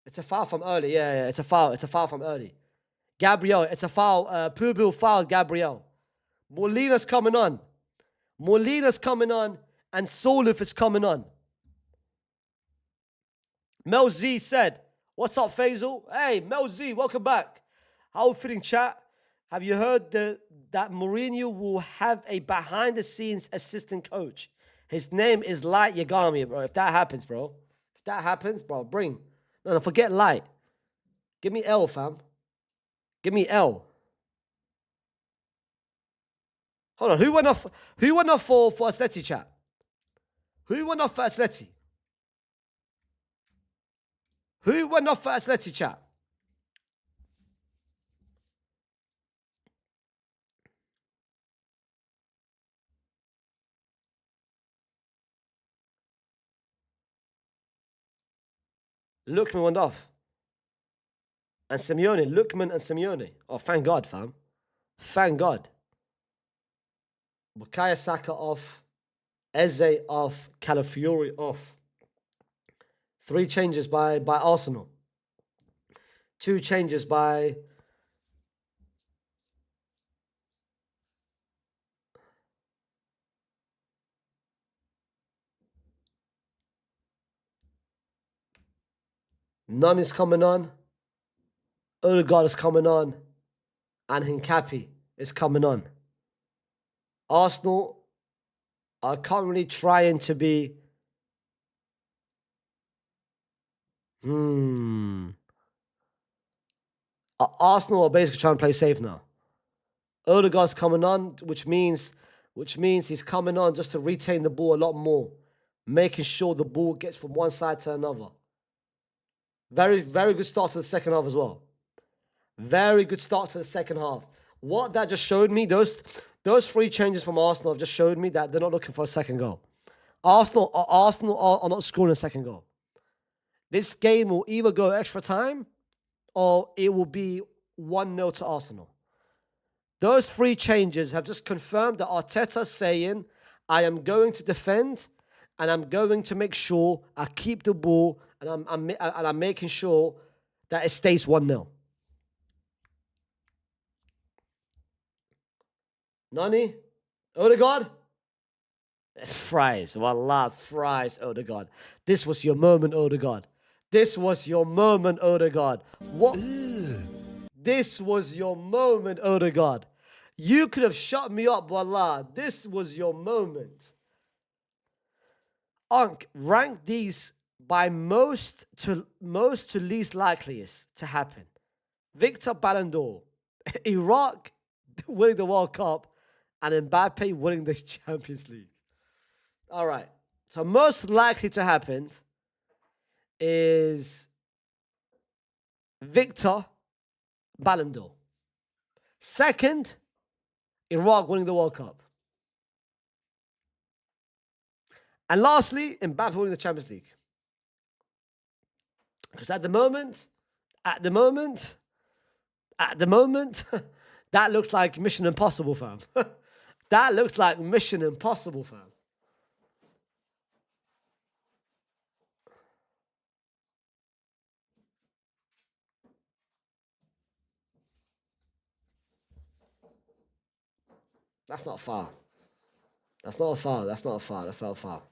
It's a foul from early. Yeah, it's a foul. It's a foul from early. Gabriel, it's a foul. Pubil fouled Gabriel. Molina's coming on. And Solif is coming on. Mel Z said, "What's up, Faysal?" Hey, Mel Z, welcome back. How fitting, chat. Have you heard that Mourinho will have a behind-the-scenes assistant coach? His name is Light Yagami, bro. If that happens, bro. Bring. No, forget Light. Give me L, fam. Give me L. Hold on. Who went off for Atleti, chat? Who went off for Atleti? Who went off for Atleti, chat? Lookman went off. And Simeone. Lookman and Simeone. Oh, thank God, fam. Thank God. Bukayo Saka off. Eze off. Calafiori off. 3 changes by Arsenal. 2 changes by... None is coming on. Odegaard is coming on. And Hincapi is coming on. Arsenal are currently trying to be... Arsenal are basically trying to play safe now. Odegaard's coming on, which means he's coming on just to retain the ball a lot more, making sure the ball gets from one side to another. Very, very good start to the second half as well. Very good start to the second half. What that just showed me, those 3 changes from Arsenal have just showed me that they're not looking for a second goal. Arsenal are not scoring a second goal. This game will either go extra time or it will be 1-0 to Arsenal. Those 3 changes have just confirmed that Arteta's saying, I am going to defend and I'm going to make sure I keep the ball and I'm making sure that it stays 1-0. Nani? Odegaard? Fries. Wallah, fries, Odegaard. This was your moment, Odegaard. This was your moment, Odegaard. What? This was your moment, Odegaard. You could have shut me up, wallah. This was your moment. Unc, rank these by most to least likeliest to happen. Victor Ballon d'Or, Iraq winning the World Cup, and Mbappe winning the Champions League. All right. So most likely to happen is Victor Ballon d'Or. Second, Iraq winning the World Cup. And lastly, Mbappe winning the Champions League. Because at the moment, that looks like Mission Impossible, fam. That looks like Mission Impossible, fam. That's not a foul. That's not a foul. That's not a foul. That's not a foul.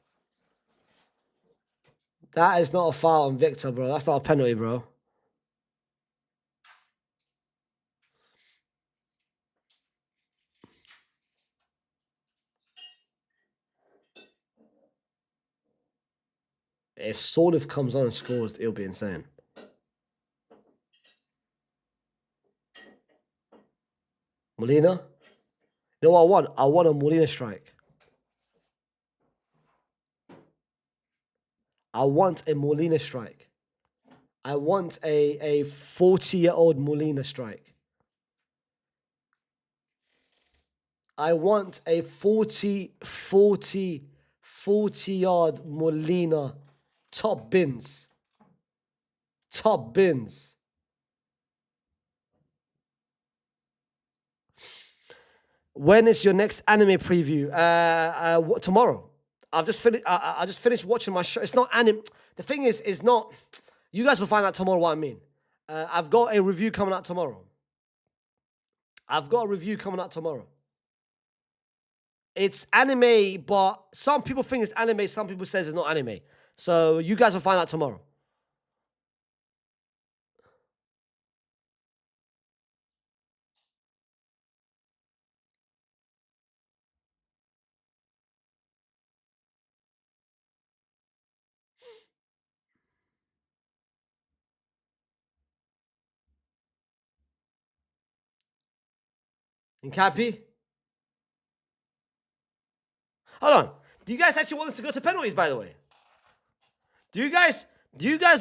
That is not a foul on Victor, bro. That's not a penalty, bro. If Salif comes on and scores, it'll be insane. Molina? You know what I want? I want a Molina strike. I want a Molina strike. I want a 40-year-old Molina strike. I want a 40-yard Molina. Top bins. Top bins. When is your next anime preview? Tomorrow. I've just finished. I just finished watching my show. It's not anime. The thing is, it's not. You guys will find out tomorrow what I mean. I've got a review coming out tomorrow. It's anime, but some people think it's anime. Some people says it's not anime. So you guys will find out tomorrow. In Cappy? Hold on. Do you guys actually want us to go to penalties, by the way? Do you guys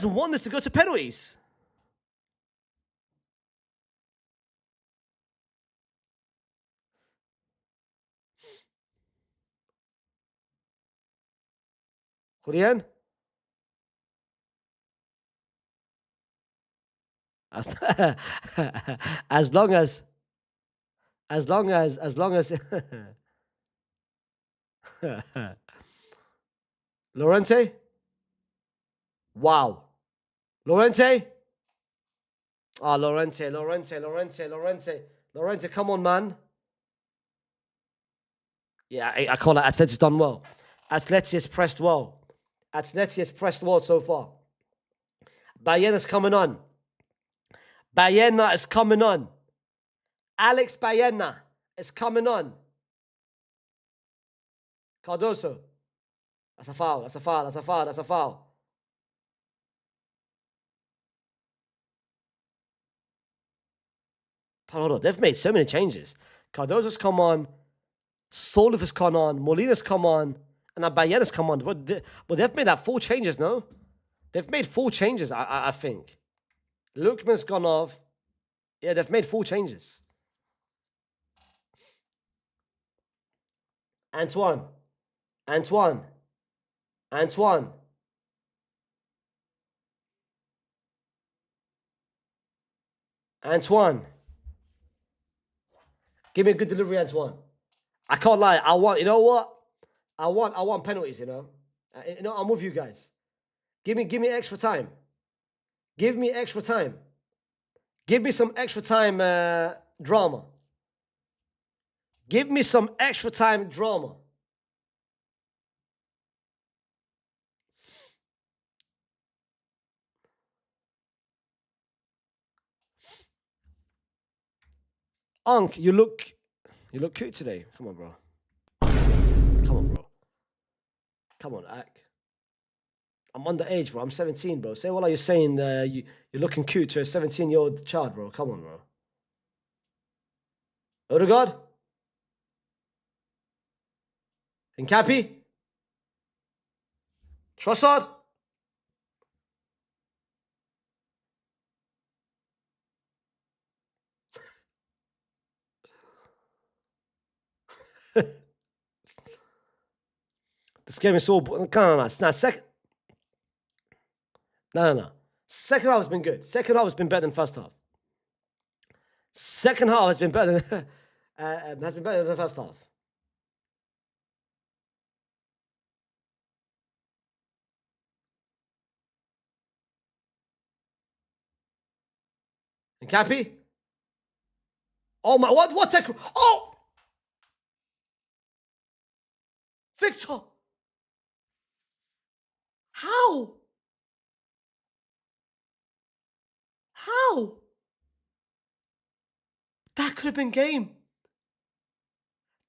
want this to go to penalties? Julian? As, as long as Lorente? Wow. Lorente? Oh, Lorente, come on, man. Yeah, I call it Atleti's done well. Atleti has pressed well. Atleti has pressed well so far. Bayena's coming on. Bayena is coming on. Alex Bayena is coming on. Cardoso. That's a foul. That's a foul. That's a foul. That's a foul. Hold on. They've made so many changes. Cardoso's come on. Salif has come on. Molina's come on. And now Bayena's come on. But they've made like 4 changes, no? They've made 4 changes, I think. Lookman's gone off. Yeah, they've made 4 changes. Antoine. Antoine. Give me a good delivery, Antoine. I can't lie. I want, you know what? I want penalties, you know? I'm with you guys. Give me extra time. Give me extra time. Give me some extra time drama. Give me some extra time drama. Unc, you look cute today. Come on, bro. Come on, Ak. I'm underage, bro. I'm 17, bro. Say what are you saying? You're looking cute to a 17-year-old child, bro. Come on, bro. Odegaard? Hincapi? Trossard? This game is so... No. Second... No. Second half has been good. Second half has been better than first half. Second half has been better than... has been better than the first half. And Cappy? Oh my... What's that? Oh! Victor! How? How? That could have been game.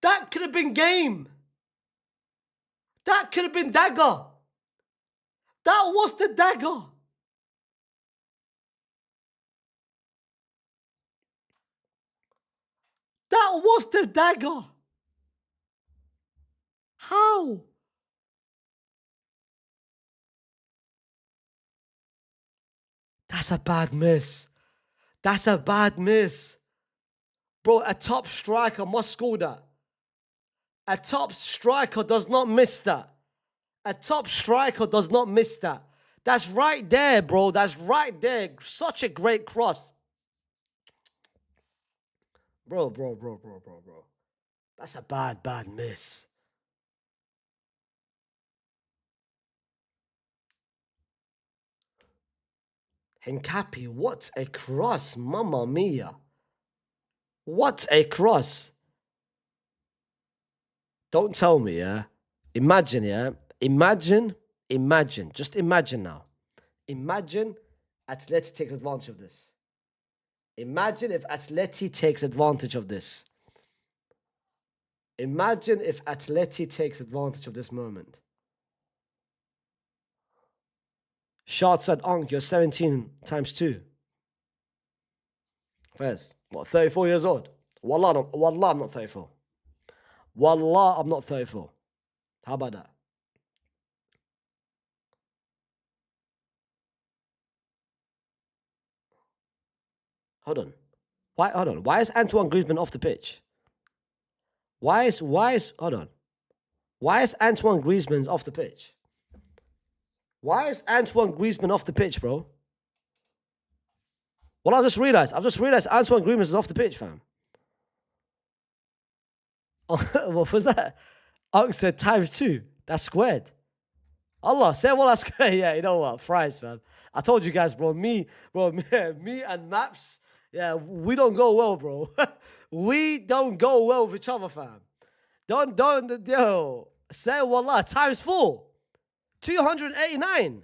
That could have been game. That could have been dagger. That was the dagger. That was the dagger. How? That's a bad miss. That's a bad miss. Bro, a top striker must score that. A top striker does not miss that. A top striker does not miss that. That's right there, bro. That's right there. Such a great cross. Bro. That's a bad miss. Hincapi, what a cross. Mamma mia. What a cross. Don't tell me, yeah? Imagine, yeah? Imagine. Just imagine now. Imagine Atleti takes advantage of this. Imagine if Atleti takes advantage of this. Imagine if Atleti takes advantage of this moment. Shard said, Onk, you're 17 times 2. Faiz, what, 34 years old? Wallah, I'm not 34. Wallah, I'm not 34. How about that? Hold on. Why is Antoine Griezmann off the pitch? Why is Antoine Griezmann off the pitch? Why is Antoine Griezmann off the pitch, bro? Well, I've just realized Antoine Griezmann is off the pitch, fam. What was that? Unc said times 2. That's squared. Allah, say what that's squared. Yeah, you know what? Fries, man. I told you guys, bro. Me and Maps, yeah, we don't go well, bro. We don't go well with each other, fam. Yo, say wallah, times 4. 289.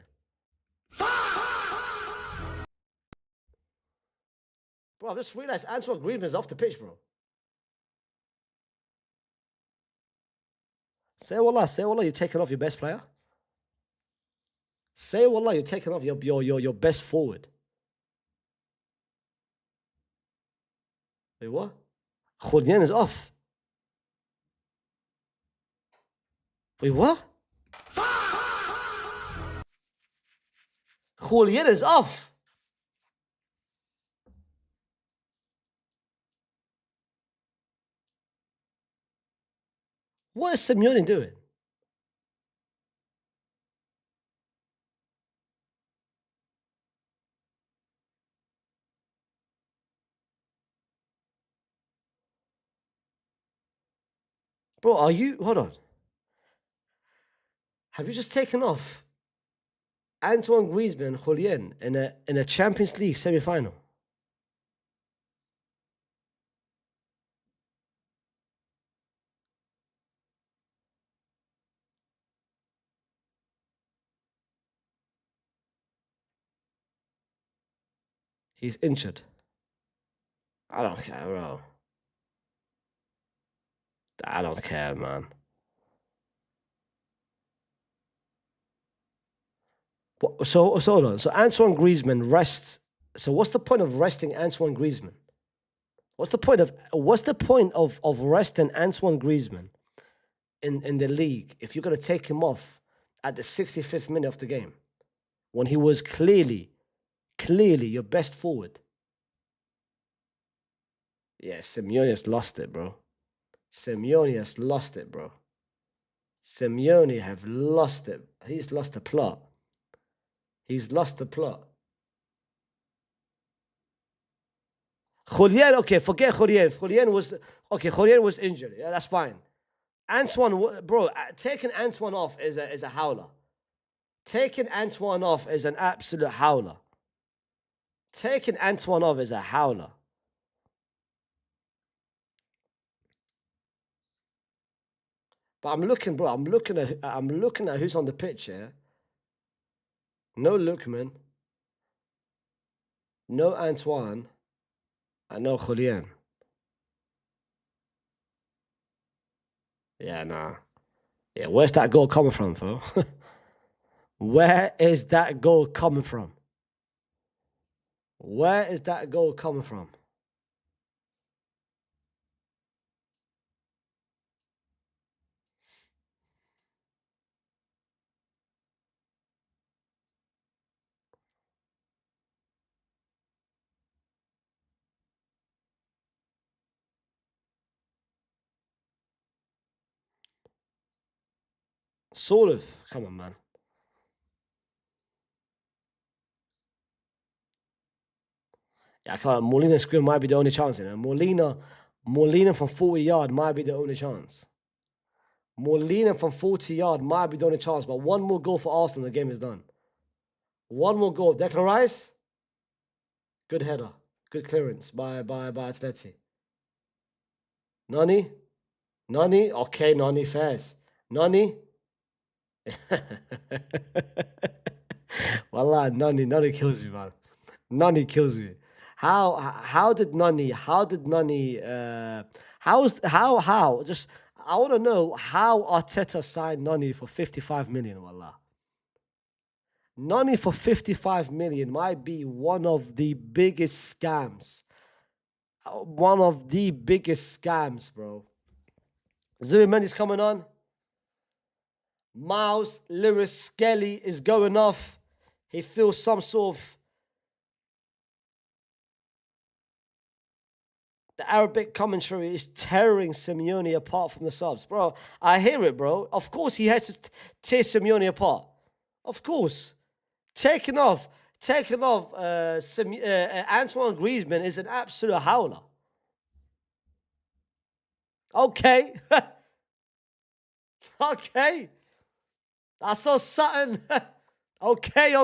Bro, I just realized Antoine Griezmann is off the pitch, bro. Say wallah, you're taking off your best player. Say wallah, you're taking off your best forward. Wait, what? Julian is off. Wait, what? Julian is off. What is Simeone doing? Bro, are you... Hold on. Have you just taken off Antoine Griezmann and Julian in a Champions League semi-final? He's injured. I don't care, bro. I don't care, man. So hold on. So Antoine Griezmann rests. So what's the point of resting Antoine Griezmann? What's the point of resting Antoine Griezmann in the league if you're gonna take him off at the 65th minute of the game when he was clearly your best forward? Yeah, Simeone has lost it, bro. Simeone has lost it, bro. Simeone have lost it. He's lost the plot. He's lost the plot. Julian, okay, forget Julian. Julian was injured. Yeah, that's fine. Antoine, bro, taking Antoine off is a howler. Taking Antoine off is an absolute howler. Taking Antoine off is a howler. But I'm looking, bro. I'm looking at who's on the pitch here. No Lookman, no Antoine, and no Julian. Yeah, nah. Yeah, where's that goal coming from, bro? Where is that goal coming from? Where is that goal coming from? Sort of. Come on, man. Yeah, I can't. Molina's screen might be the only chance, you know. Molina from 40 yard might be the only chance. Molina from 40 yard might be the only chance, but one more goal for Arsenal, the game is done. One more goal. Declan Rice. Good header. Good clearance by Atleti. Nani? Okay, Nani fairs. Nani? Wallah, Nani kills me, man. Nani kills me. How did Nani just I want to know how Arteta signed Nani for 55 million, wallah. Nani for 55 million might be one of the biggest scams. One of the biggest scams, bro. Zubimendi's coming on. Miles Lewis Skelly is going off. He feels some sort of... The Arabic commentary is tearing Simeone apart from the subs. Bro, I hear it, bro. Of course he has to tear Simeone apart. Of course. Taking off Antoine Griezmann is an absolute howler. Okay. Okay. I saw something. Okay.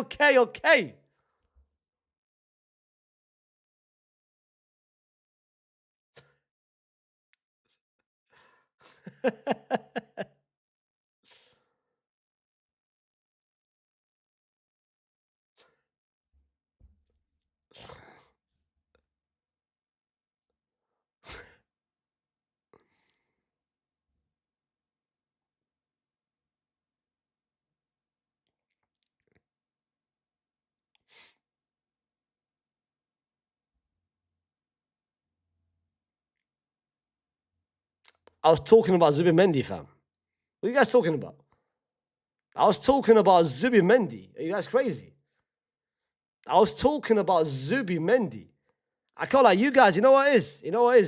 I was talking about Zubimendi, fam. What are you guys talking about? I was talking about Zubimendi. Are you guys crazy? I was talking about Zubimendi. I can't like you guys. You know what it is? You know what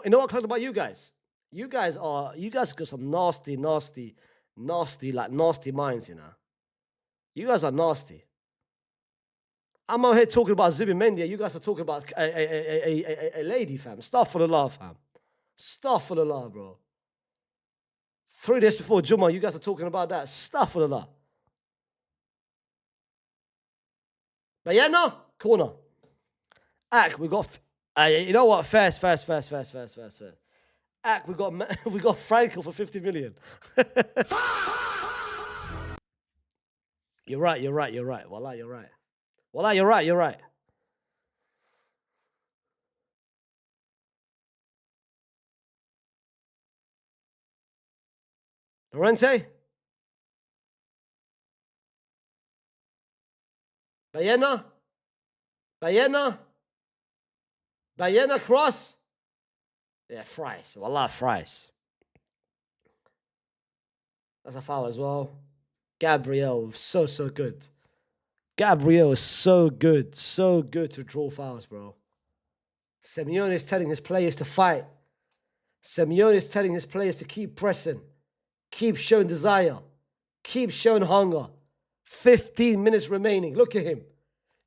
I talked about you guys. You guys got some nasty minds, you know. You guys are nasty. I'm out here talking about Zubimendi. You guys are talking about a lady, fam. Stuff for the love, fam. Stuff for the love, bro. 3 days before Juma, you guys are talking about that. Stuff for the love. But yeah, no. Corner. Ack, we got... you know what? First. Ack, we got Frankel for 50 million. You're right. Wallah, you're right. You're right. Lorente? Bayena cross? Yeah, Fries. Wallah, Fries. That's a foul as well. Gabriel, so good. Gabriel is so good to draw fouls, bro. Simeone is telling his players to fight. Simeone is telling his players to keep pressing, keep showing desire, keep showing hunger. 15 minutes remaining. Look at him.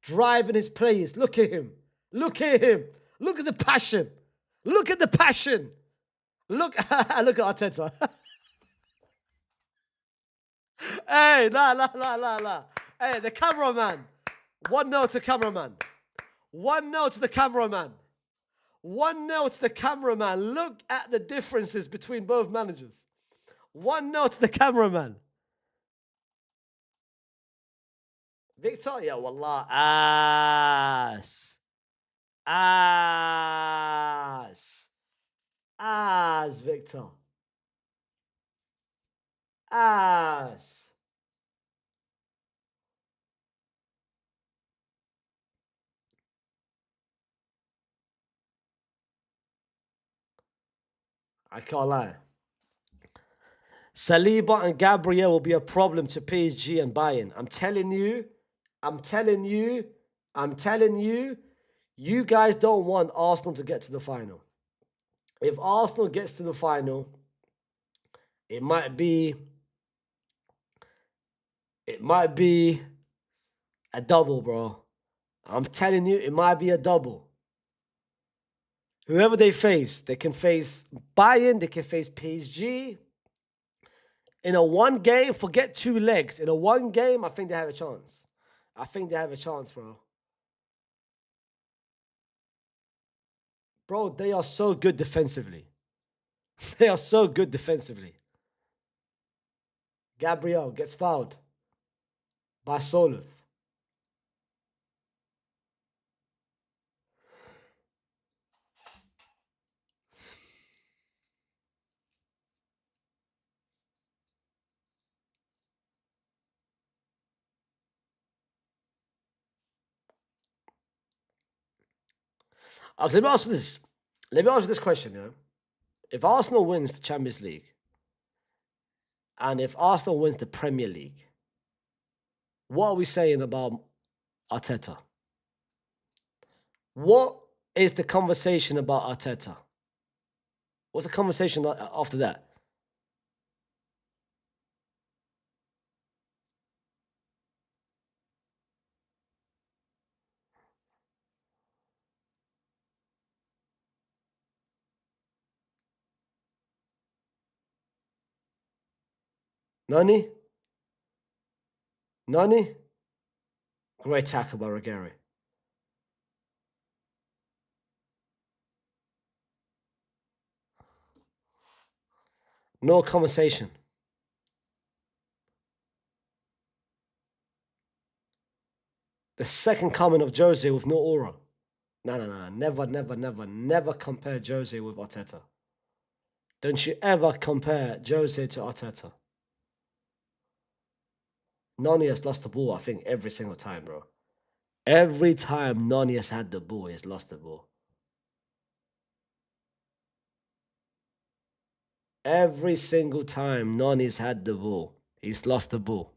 Driving his players. Look at him. Look at him. Look at the passion. Look at the passion. Look, look at Arteta. Hey, la. Hey, the cameraman. 1-0 to cameraman. 1-0 to the cameraman. 1-0 to the cameraman. Look at the differences between both managers. 1-0 to the cameraman. Victor, yeah, wallah, ass. Ass, Victor. Ass. I can't lie. Saliba and Gabriel will be a problem to PSG and Bayern. I'm telling you, you guys don't want Arsenal to get to the final. If Arsenal gets to the final, it might be a double, bro. I'm telling you, it might be a double. Whoever they can face Bayern, they can face PSG. In a one game, forget 2 legs. In a one game, I think they have a chance. Bro. Bro, they are so good defensively. Gabriel gets fouled by Solov. Okay, let me ask you this question, yeah? If Arsenal wins the Champions League, and if Arsenal wins the Premier League, what are we saying about Arteta? What is the conversation about Arteta? What's the conversation after that? Nani? Great tackle by Ruggieri. No conversation. The second coming of Jose with no aura. No. Never compare Jose with Arteta. Don't you ever compare Jose to Arteta. Nani has lost the ball, I think, every single time, bro. Every time Nani has had the ball, he's lost the ball. Every single time Nani's had the ball, he's lost the ball.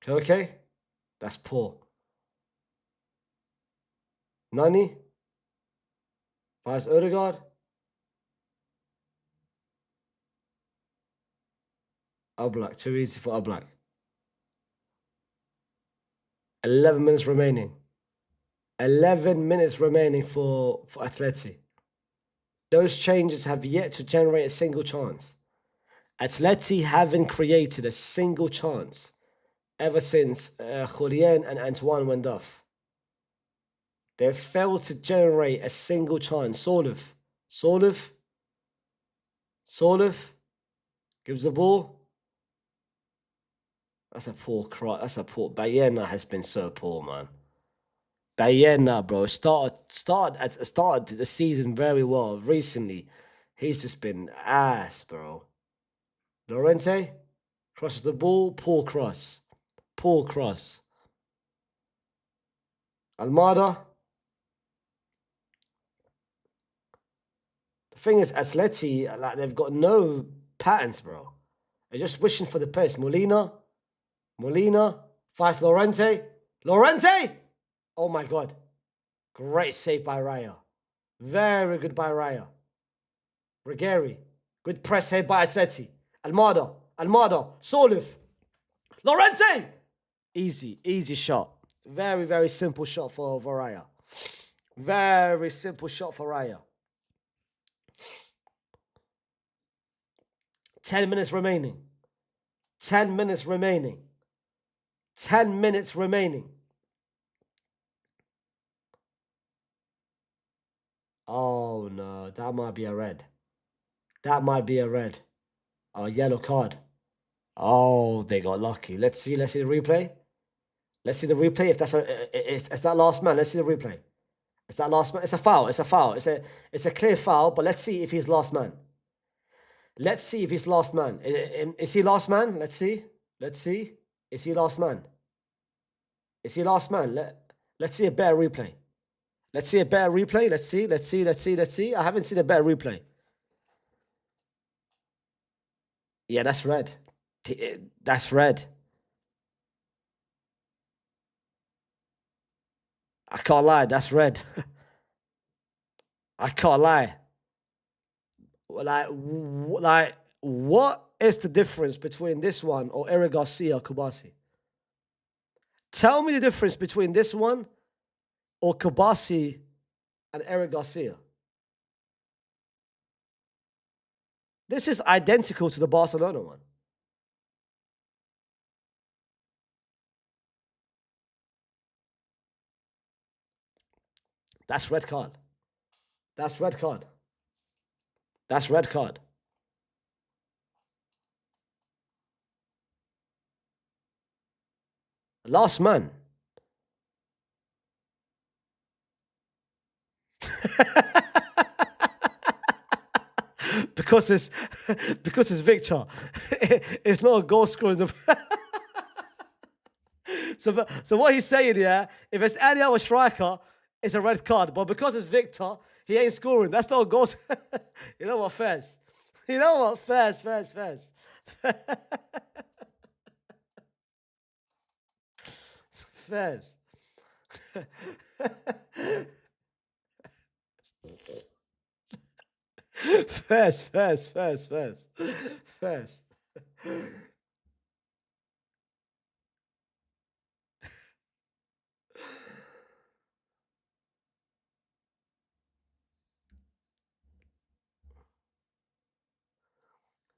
Okay? That's poor. Nani? Vice Odegaard? Oblak. Too easy for Oblak. 11 minutes remaining. 11 minutes remaining for Atleti. Those changes have yet to generate a single chance. Atleti haven't created a single chance ever since Julian and Antoine went off. They've failed to generate a single chance. Solov gives the ball. That's a poor cross. That's a poor. Bayena has been so poor, man. Bayena, bro, started the season very well. Recently, he's just been ass, bro. Llorente crosses the ball. Poor cross. Almada. The thing is, Atleti, like they've got no patterns, bro. They're just wishing for the pace. Molina, Fast Lorente. Oh my god. Great save by Raya. Very good by Raya. Regeri. Good press here by Atleti. Almada. Solif. Lorente. Easy shot. Very, very simple shot for Raya. Very simple shot for Raya. 10 minutes remaining. 10 minutes remaining. 10 minutes remaining. Oh no, that might be a red. That might be a red. Oh, yellow card. Oh, they got lucky. Let's see the replay. Let's see the replay. If that's it's that last man. Let's see the replay. It's that last man. It's a foul. It's a clear foul, but let's see if he's last man. Let's see if he's last man. Is he last man? Let's see. Is he last man? Is he last man? Let's see a better replay. Let's see a better replay. Let's see. I haven't seen a better replay. Yeah, that's red. That's red. I can't lie. That's red. I can't lie. Like, what is the difference between this one or Eric Garcia Kubasi? Tell me the difference between this one or Kubasi and Eric Garcia. This is identical to the Barcelona one. That's red card. That's red card. That's red card. Last man. because it's Victor. It's not a goal scorer in the So what he's saying, yeah, if it's any other striker, it's a red card. But because it's Victor, he ain't scoring. That's not a goal. You know what, Fez? You know what, Fez. Fez. Fez.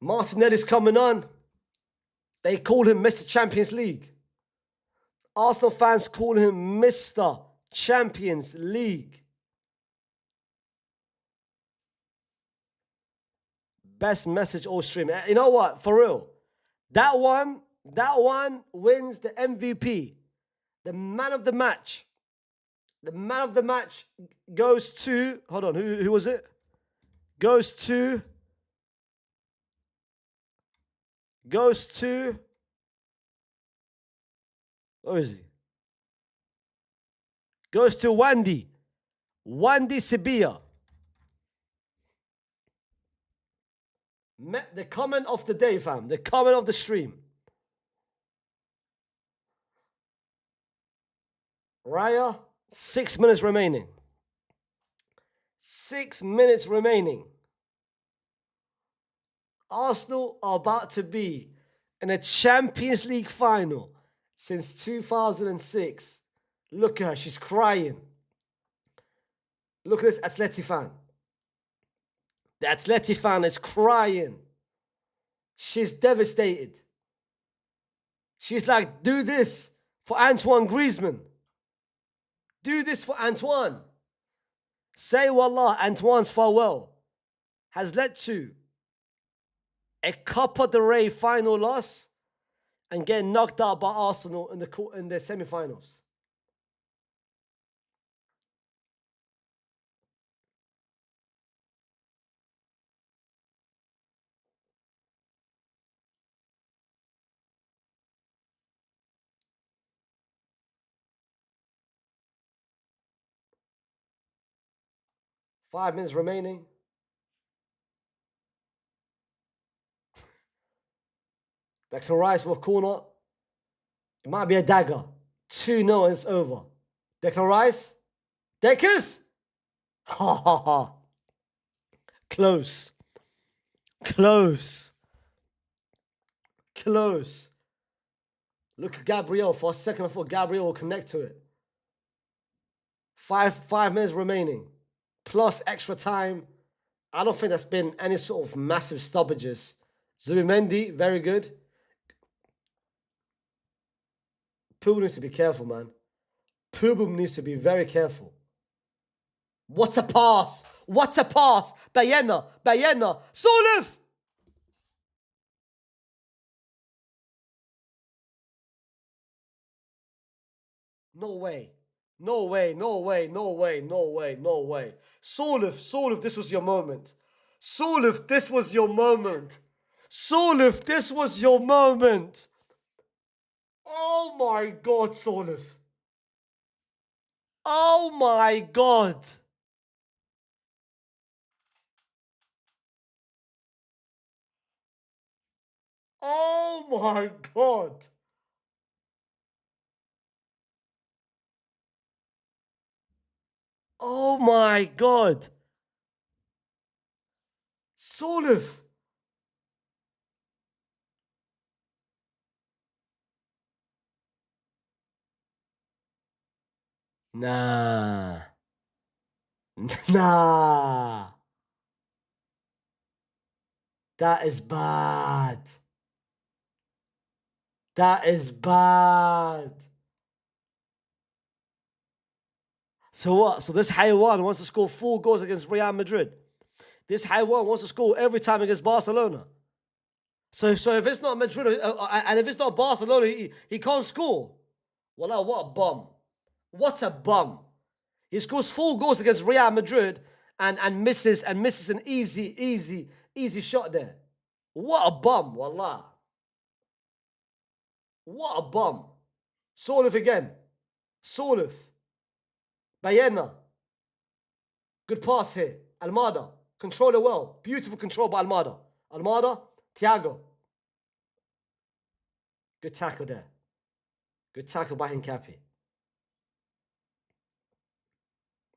Martinelli's coming on. They call him Mr. Champions League. Arsenal fans call him Mr. Champions League. Best message all stream. You know what? For real. That one wins the MVP. The man of the match. The man of the match goes to, hold on, who was it? Goes to, where is he? Goes to Wandy Sibia. The comment of the day, fam. The comment of the stream. Raya, 6 minutes remaining. 6 minutes remaining. Arsenal are about to be in a Champions League final since 2006. Look at her, she's crying. Look at this Atleti fan. The Atleti fan is crying. She's devastated. She's like, do this for Antoine Griezmann. Do this for Antoine. Say wallah, Antoine's farewell has led to a Copa del Rey final loss and getting knocked out by Arsenal in the semi-finals. 5 minutes remaining. Declan Rice with a corner. It might be a dagger. 2-0 and it's over. Declan Rice. Deckers. Ha ha ha. Close. Close. Close. Look at Gabriel. For a second, I thought Gabriel will connect to it. 5 minutes remaining. Plus extra time. I don't think there's been any sort of massive stoppages. Zubimendi, very good. Pooh needs to be careful, man. Pooh needs to be very careful. What a pass! What a pass! Bayena! Solif! No way. No way. Solif, this was your moment. Solif, this was your moment. Oh my God, Solif. Oh my God. Oh my God. Oh my God. Solif. Nah. Nah. That is bad. That is bad. So what? So this Haywan wants to score 4 goals against Real Madrid. This Haywan wants to score every time against Barcelona. So if it's not Madrid and if it's not Barcelona, he can't score. Well, what a bum. What a bum. He scores 4 goals against Real Madrid and misses an easy shot there. What a bum, wallah. What a bum. Solif again. Solif. Bayena. Good pass here. Almada. Control it well. Beautiful control by Almada. Almada. Thiago. Good tackle there. Good tackle by Hincapi.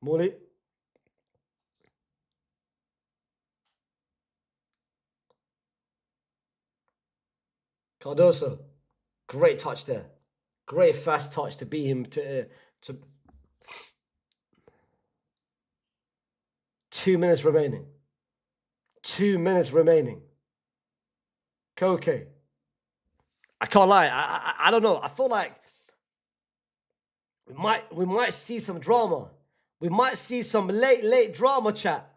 Muli. Cardoso. Great touch there. Great fast touch to beat him to 2 minutes remaining. 2 minutes remaining. Koke. I can't lie. I don't know. I feel like we might see some drama. We might see some late drama, chat.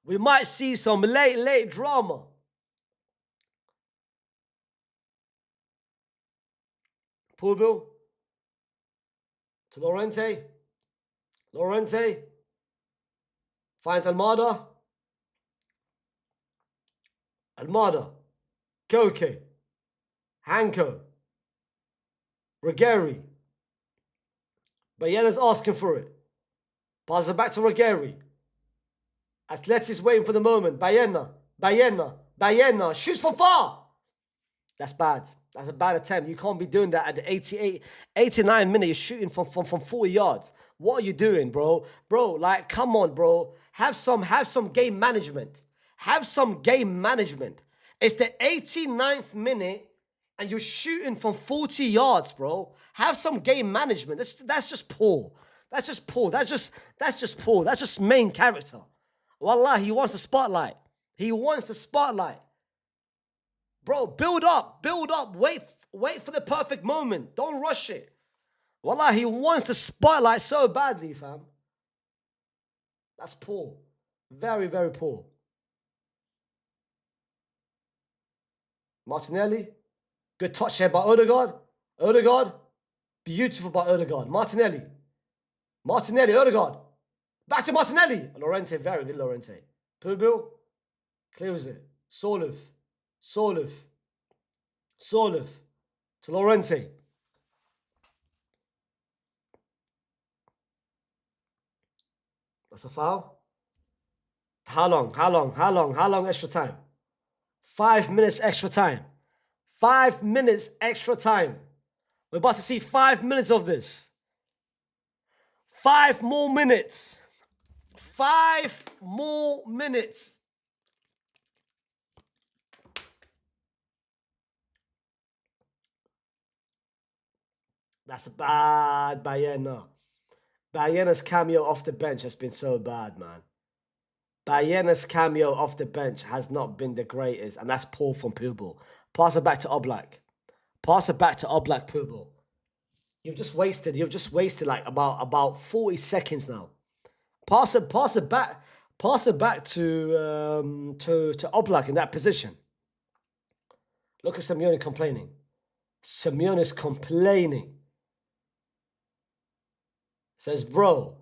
We might see some late drama. Pubil to Lorente. Lorente finds Almada. Almada. Koke. Hanko. Ruggieri. Bayena's asking for it. Passes it back to Ruggieri. Atleti's waiting for the moment. Bayena. Shoots from far. That's bad. That's a bad attempt. You can't be doing that at the 89 minute. You're shooting from 40 yards. What are you doing, bro? Bro, like, come on, bro. Have some game management. Have some game management. It's the 89th minute and you're shooting from 40 yards, bro. Have some game management. That's just poor. That's just poor. That's just poor. That's just main character. Wallah, he wants the spotlight. He wants the spotlight. Bro, build up. Wait for the perfect moment. Don't rush it. Wallah, he wants the spotlight so badly, fam. That's poor. Very, very poor. Martinelli. Good touch here by Odegaard. Beautiful by Odegaard. Martinelli. Odegaard. Back to Martinelli. Lorente, very good Lorente. Pubil. Clears it. Solif. To Lorente. That's a foul. How long? How long? How long? How long extra time? 5 minutes extra time. 5 minutes extra time. We're about to see 5 minutes of this. 5 more minutes. 5 more minutes. That's bad, Bayena. Bayena's cameo off the bench has been so bad, man. Bayena's cameo off the bench has not been the greatest, and that's poor from Pubel. Pass it back to Oblak. Pass it back to Oblak, Pubel. You've just wasted like about 40 seconds now. Pass it back to Oblak in that position. Look at Simeone complaining. Simeone's complaining. Says, bro.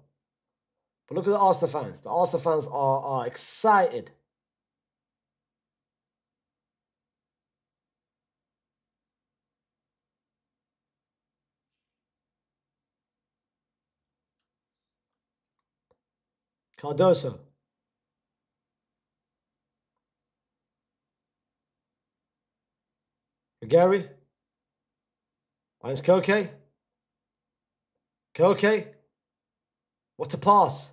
But look at the Arsenal fans. The Arsenal fans are excited. Cardoso. Gary. Mine's Koke. Koke. What's a pass?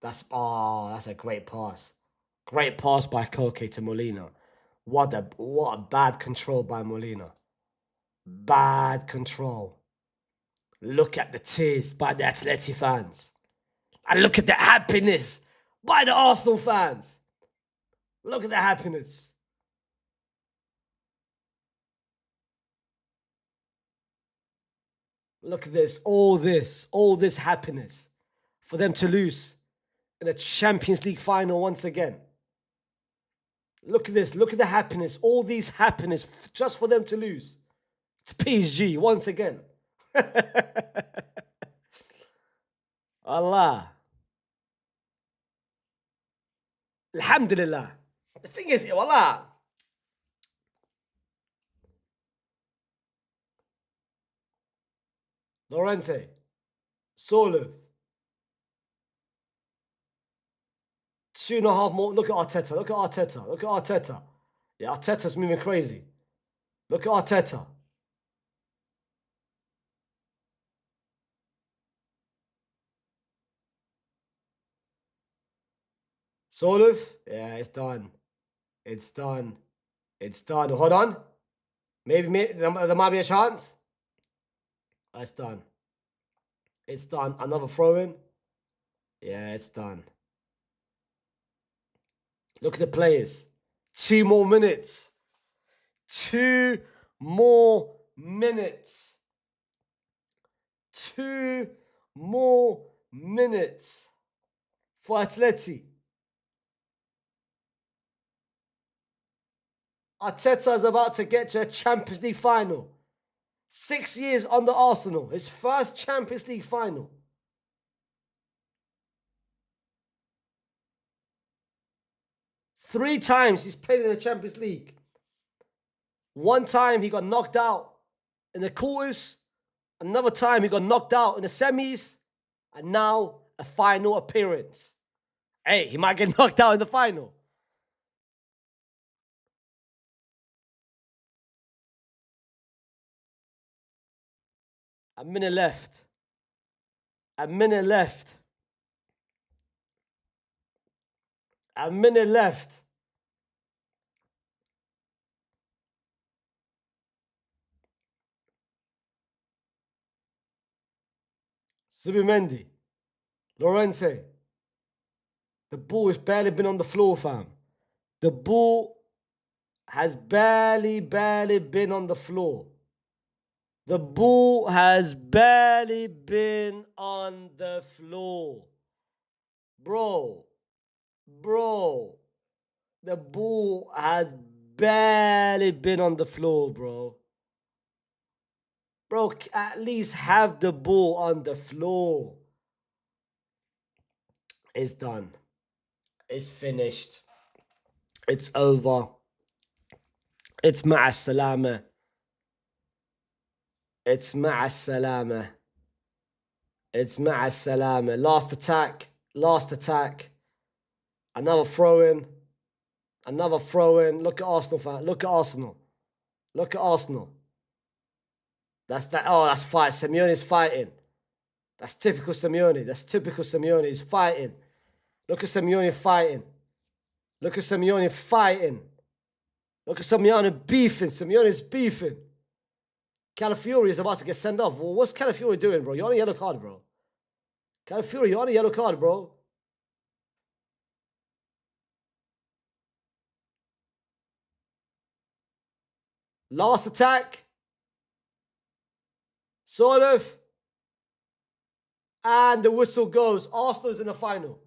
That's a great pass. Great pass by Koke to Molina. What a bad control by Molina. Bad control. Look at the tears by the Atleti fans. And look at the happiness by the Arsenal fans. Look at the happiness. Look at this, all this happiness for them to lose in a Champions League final once again. Look at this, look at the happiness, all these happiness just for them to lose. It's PSG once again. Allah. Alhamdulillah. The thing is, wallah. Lorente. Solu. 2.5 more. Look at Arteta. Look at Arteta. Look at Arteta. Yeah, Arteta's moving crazy. Look at Arteta. Solov? Yeah, it's done. It's done. It's done. Hold on. Maybe there might be a chance. It's done. It's done. Another throw-in. Yeah, it's done. Look at the players. 2 more minutes. 2 more minutes. 2 more minutes for Atleti. Arteta is about to get to a Champions League final. 6 years under Arsenal. His first Champions League final. Three times he's played in the Champions League. One time he got knocked out in the quarters. Another time he got knocked out in the semis. And now a final appearance. Hey, he might get knocked out in the final. A minute left. A minute left. A minute left. Zubimendi. Lorente. The ball has barely been on the floor, fam. The ball has barely been on the floor. The ball has barely been on the floor. Bro. The ball has barely been on the floor, bro. Bro, at least have the ball on the floor. It's done. It's finished. It's over. It's ma'a salama. It's ma'a salama. It's ma'a salama. Last attack. Another throw-in. Another throw-in. Look at Arsenal, fan. Look at Arsenal. Look at Arsenal. That's that. Oh, that's fight. Simeone's fighting. That's typical Simeone. That's typical Simeone. He's fighting. Look at Simeone fighting. Look at Simeone fighting. Look at Simeone beefing. Simeone's beefing. Calafiori is about to get sent off. Well, what's Calafiori doing, bro? You're on a yellow card, bro. Calafiori, you're on a yellow card, bro. Last attack. Sort of. And the whistle goes. Arsenal's in the final.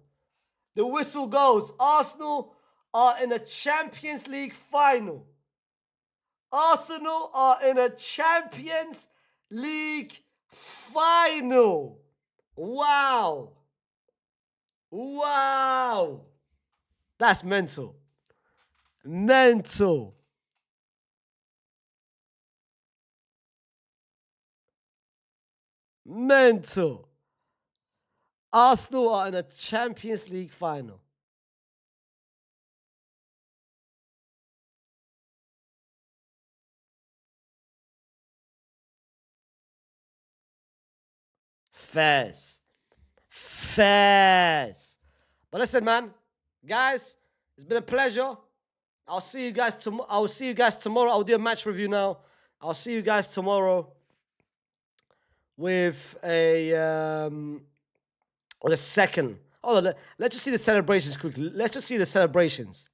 The whistle goes. Arsenal are in a Champions League final. Arsenal are in a Champions League final. Wow. Wow. That's mental. Mental. Mental. Arsenal are in a Champions League final. Fairs. Fairs. But listen, man. Guys, it's been a pleasure. I'll see you guys tomorrow. I'll do a match review now. I'll see you guys tomorrow with a second. Oh, let's just see the celebrations quickly. Let's just see the celebrations.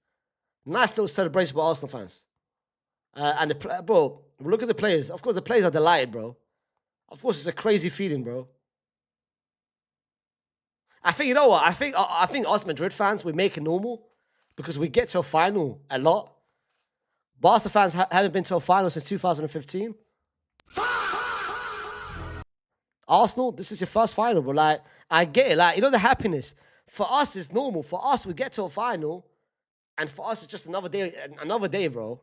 Nice little celebration for Arsenal fans. And bro, look at the players. Of course, the players are delighted, bro. Of course, it's a crazy feeling, bro. I think, you know what? I think us Madrid fans, we make it normal because we get to a final a lot. Barca fans haven't been to a final since 2015. Arsenal, this is your first final, but like, I get it. Like, you know, the happiness. For us, it's normal. For us, we get to a final, and for us, it's just another day, bro.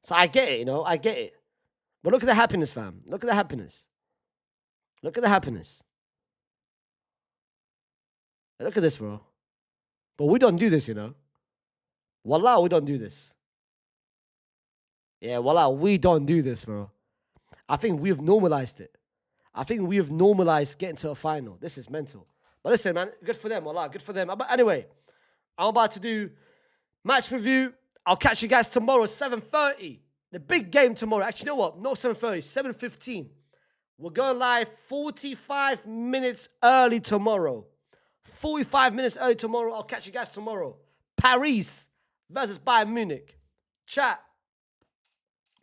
So I get it, you know, I get it. But look at the happiness, fam. Look at the happiness. Look at the happiness. Look at this, bro. But we don't do this, you know. Wallah, we don't do this. Yeah, wallah, we don't do this, bro. I think we've normalized it. I think we've normalized getting to a final. This is mental. But listen, man, good for them, wallah, good for them. But anyway, I'm about to do match review. I'll catch you guys tomorrow, 7:30. The big game tomorrow. Actually, you know what? Not 7:30, 7:15. We're going live 45 minutes early tomorrow. 45 minutes early tomorrow. I'll catch you guys tomorrow. Paris versus Bayern Munich. Chat.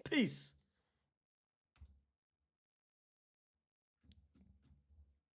Peace.